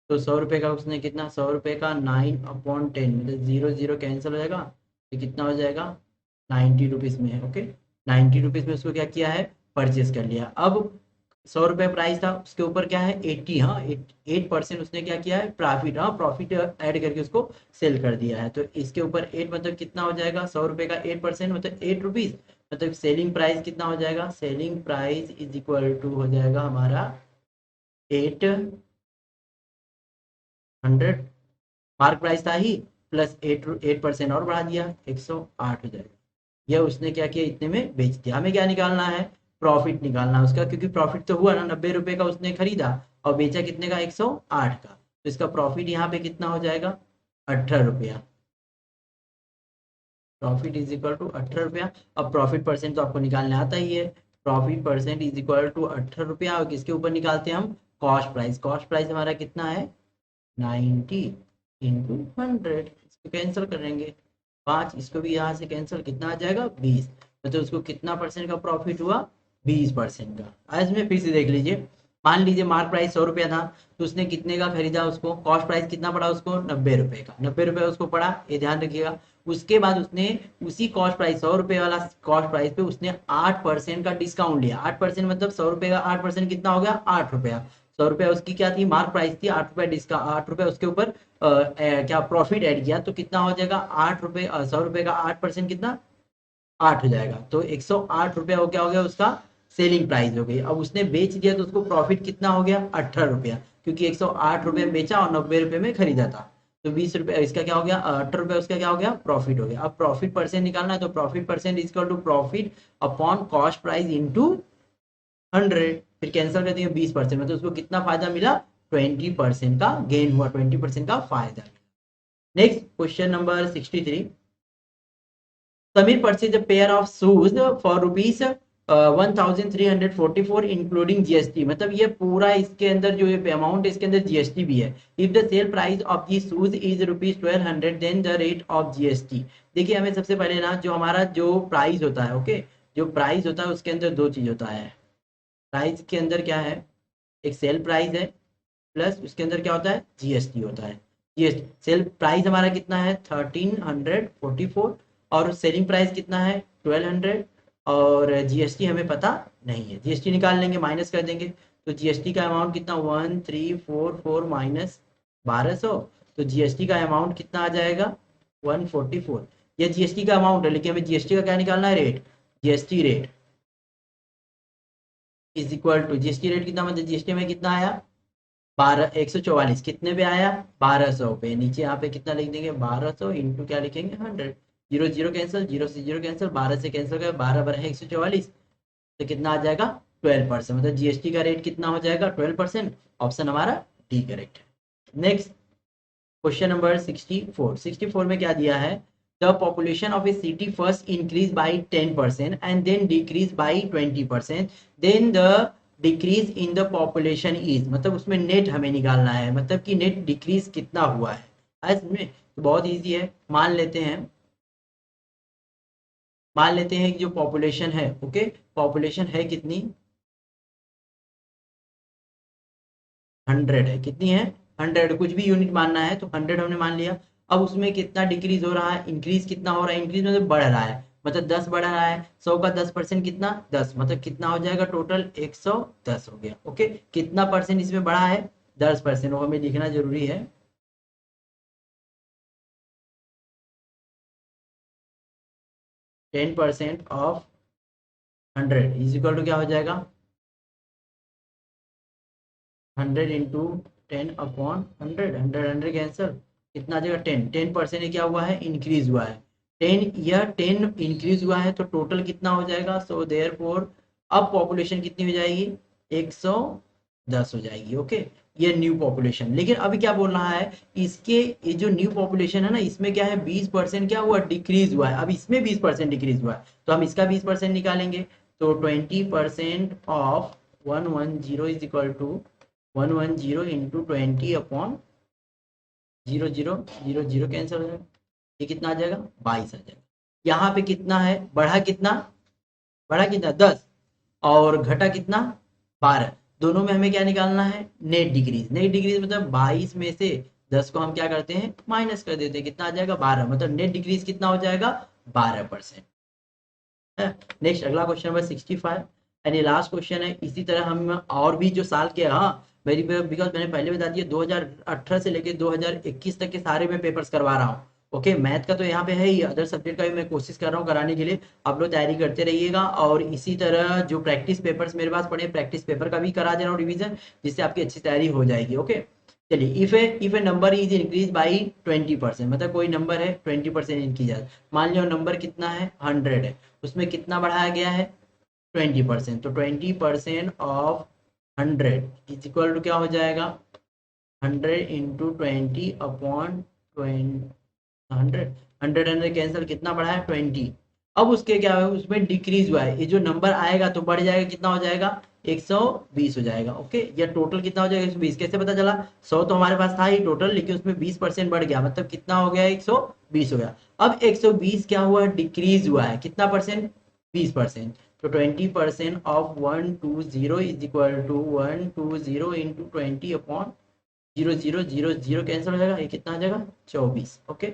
तो 100 रुपये का उसने कितना, 100 रुपये का 9/10 मतलब जीरो जीरो कैंसिल हो जाएगा, तो कितना हो जाएगा, ₹90 में है। ओके, ₹90 में उसको क्या किया है, परचेस कर लिया। अब 100 रुपये प्राइस था, उसके ऊपर क्या है 80, हाँ 8% उसने क्या किया है, प्रॉफिट, हाँ प्रॉफिट ऐड करके उसको सेल कर दिया है। तो इसके ऊपर 8 मतलब कितना हो जाएगा, 100 रुपये का 8% मतलब ₹8, मतलब सेलिंग प्राइस कितना हो जाएगा, selling price is equal to हो जाएगा हमारा 800, मार्क प्राइस था ही, प्लस 8% और बढ़ा दिया, 108 हो जाएगा। यह उसने क्या किया, इतने में बेच दिया। हमें क्या निकालना है, प्रॉफिट निकालना है उसका, क्योंकि प्रॉफिट तो हुआ ना, ₹90 का उसने खरीदा और बेचा कितने का, 108 का। तो इसका प्रॉफिट यहाँ पे कितना हो जाएगा, ₹18। Profit is equal to ₹18। अब प्रॉफिट परसेंट तो आपको निकालने आता ही है, profit percent is equal to ₹18। और किसके ऊपर निकालते हैं हम, कॉस्ट प्राइस। कॉस्ट प्राइस हमारा कितना है, 90 इंटू 100, इसको कैंसिल करेंगे 5, इसको भी यहाँ से कैंसिल, कितना आ जाएगा 20। मतलब उसको कितना परसेंट का प्रॉफिट हुआ, 20% का। आज में फिर से देख लीजिए, मान लीजिए मार्क प्राइस 100 रुपया था, तो उसने कितने का खरीदा, उसको कॉस्ट प्राइस कितना पड़ा उसको, ₹90 का, ₹90 उसको पड़ा, ये ध्यान रखिएगा। उसके बाद उसने उसी कॉस्ट प्राइस, 100 रुपये वाला कॉस्ट प्राइस पे उसने 8% का डिस्काउंट लिया। 8% मतलब 100 रुपये का 8% कितना हो गया, ₹8। 100 रुपया उसकी क्या थी, मार्क प्राइस थी, ₹8 डिस्काउंट, ₹8 उसके ऊपर क्या प्रॉफिट ऐड किया, तो कितना हो जाएगा, ₹8, 100 रुपये का 8% कितना, 8 हो जाएगा। तो ₹108 हो, क्या हो गया उसका सेलिंग प्राइस हो गई। अब उसने बेच दिया तो उसको प्रॉफिट कितना हो गया, ₹18, क्योंकि ₹108 में बेचा और ₹90 में खरीदा था। तो ₹20 इसका क्या हो गया, ₹18 उसका क्या हो गया, प्रॉफिट हो गया। अब प्रॉफिट परसेंट निकालना है, तो profit percent is equal to profit upon cost price into 100, फिर कैंसिल कर देंगे 20%, मतलब उसको कितना फायदा मिला, 20% का गेन हुआ, 20% का फायदा। Next question number 63। Samir purchased a pair of shoes for rupees 1344 including GST. मतलब ये पूरा इसके अंदर जो अमाउंट है इसके अंदर जीएसटी भी है। If the sale price of the shoes is ₹1200 then the rate of GST. देखिए हमें सबसे पहले ना जो हमारा जो प्राइस होता है, ओके, जो प्राइस होता है उसके अंदर दो चीज होता है। प्राइस के अंदर क्या है, एक सेल प्राइस है, प्लस उसके अंदर क्या होता है, जीएसटी होता है। जीएसटी, सेल प्राइस हमारा कितना है 1344, और सेलिंग प्राइस कितना है 1200, और जीएसटी हमें पता नहीं है, जीएसटी निकाल लेंगे, माइनस कर देंगे। तो जीएसटी का अमाउंट कितना, 1344 माइनस 1200, तो जीएसटी का अमाउंट कितना आ जाएगा 144। ये जीएसटी का अमाउंट है, लेकिन हमें जीएसटी का क्या निकालना है, rate. GST rate is equal to, GST rate कितना, मतलब जीएसटी में कितना आया 144, कितने पे आया 1200 पे। नीचे यहाँ पे कितना लिख देंगे, 1200 इंटू क्या लिखेंगे 100, जीरो जीरो कैंसिल, जीरो से जीरो कैंसिल, 12 से कैंसिल कर, 12 है 144, तो कितना आ जाएगा 12%, मतलब जीएसटी का रेट कितना हो जाएगा 12%। ऑप्शन हमारा डी करेक्ट है। Next question number 64। 64 में क्या दिया है, the population of a city first increase by 10% and then decrease by 20%, then the decrease in the population is, मतलब उसमें नेट हमें निकालना है, मतलब कि नेट डिक्रीज कितना हुआ है। इसमें तो बहुत इजी है, मान लेते हैं मान लेते हैं कि जो पॉपुलेशन है, ओके, पॉपुलेशन है कितनी, 100 है, कितनी है, 100, कुछ भी यूनिट मानना है तो 100 हमने मान लिया। अब उसमें कितना डिक्रीज हो रहा है, इंक्रीज कितना हो रहा है, इंक्रीज मतलब बढ़ रहा है, मतलब 10 बढ़ रहा है, 100 का 10% कितना, 10, मतलब कितना हो जाएगा टोटल 110 हो गया, ओके। कितना परसेंट इसमें बढ़ा है, 10%, वो हमें लिखना जरूरी है। 10% ऑफ 100 इज इक्वल टू क्या हो जाएगा, 100 इंटू 10/100, 100 कैंसर, कितना आ जाएगा 10, 10% क्या हुआ है, इंक्रीज हुआ है, 10, यह 10 इंक्रीज हुआ है तो टोटल कितना हो जाएगा, सो देयर फोर अब पॉपुलेशन कितनी हो जाएगी, 110 हो जाएगी, ओके। ये न्यू पॉपुलेशन, लेकिन अभी क्या बोल रहा है, इसके ये जो न्यू पॉपुलेशन है ना, इसमें क्या है 20% क्या हुआ, डिक्रीज हुआ है, अब इसमें 20% डिक्रीज हुआ है, तो हम इसका 20% निकालेंगे, तो 20% of 110 is equal to 110 into 20/0 cancel हो जाएगा, ये कितना आ जाएगा, 22 आ जाएगा। यहाँ पे कितना है, बढ़ा कितना 10, और घटा कितना 12, दोनों में हमें क्या निकालना है, नेट डिक्रीज, नेट डिक्रीज मतलब 22 में से 10 को हम क्या करते हैं, माइनस कर देते हैं, कितना आ जाएगा 12, मतलब नेट डिक्रीज कितना हो जाएगा, 12%। नेक्स्ट अगला क्वेश्चन नंबर 65 एंड ये लास्ट क्वेश्चन है। इसी तरह हम और भी जो साल के, हाँ मेरी, बिकॉज मैंने पहले बता दिया 2018 से लेके 2021 तक के सारे मैं पेपर्स करवा रहा हूँ, ओके। मैथ का तो यहाँ पे है ही, अदर सब्जेक्ट का भी मैं कोशिश कर रहा हूँ कराने के लिए, आप लोग तैयारी करते रहिएगा। और इसी तरह जो प्रैक्टिस पेपर्स मेरे पास पड़े, प्रैक्टिस पेपर का भी करा दे रहा हूँ रिविजन, जिससे आपकी अच्छी तैयारी हो जाएगी, ओके। चलिए, if A number is increase by 20%, मतलब कोई नंबर है 20% इंक्रीज है, मान लो नंबर कितना है 100 है, उसमें कितना बढ़ाया गया है 20%, तो 20% ऑफ 100 इज इक्वल टू क्या हो जाएगा, 100 इंटू 20/20, 100, 100 कैंसिल, कितना बढ़ा है 20। अब उसके क्या है, उसमें डिक्रीज हुआ है, ये जो नंबर आएगा तो बढ़ जाएगा, कितना हो जाएगा 120 हो जाएगा, ओके। या टोटल कितना हो जाएगा 120, कैसे पता चला, 100 तो हमारे पास था ही टोटल, लेकिन उसमें 20% बढ़ गया, मतलब कितना हो गया 120 हो गया। अब 120 क्या हुआ, डिक्रीज हुआ है, कितना परसेंट, 20%, तो 20% of 120 is equal to 120 into 20/000 cancel हो जाएगा, ये कितना आ जाएगा 24, ओके।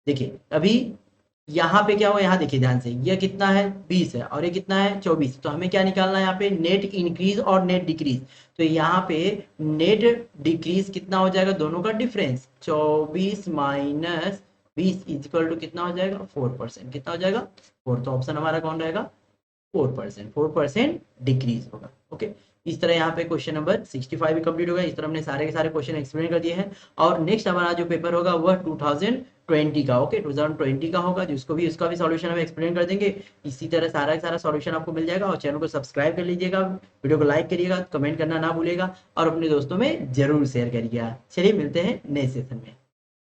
देखिए अभी यहाँ पे क्या हुआ, यहाँ देखिए ध्यान से, ये कितना है 20 है और ये कितना है 24, तो हमें क्या निकालना है यहाँ पे, नेट इंक्रीज और नेट डिक्रीज। तो यहाँ पे नेट डिक्रीज कितना हो जाएगा, दोनों का difference 24 minus 20 is equal to कितना हो जाएगा 4%, कितना हो जाएगा 4, तो ऑप्शन हमारा कौन रहेगा 4%, डिक्रीज होगा, ओके। इस तरह यहाँ पे क्वेश्चन नंबर 65 भी कंप्लीट होगा। इस तरह हमने सारे के सारे क्वेश्चन एक्सप्लेन कर दिए हैं। और नेक्स्ट हमारा जो पेपर होगा वह 2020 का, ओके, 2020 का होगा, जिसको भी उसका भी सॉल्यूशन हम एक्सप्लेन कर देंगे। इसी तरह सारा का सारा सॉल्यूशन आपको मिल जाएगा। और चैनल को सब्सक्राइब कर लीजिएगा, वीडियो को लाइक करिएगा, कमेंट करना ना भूलिएगा और अपने दोस्तों में जरूर शेयर करिएगा। चलिए मिलते हैं नए सेशन में।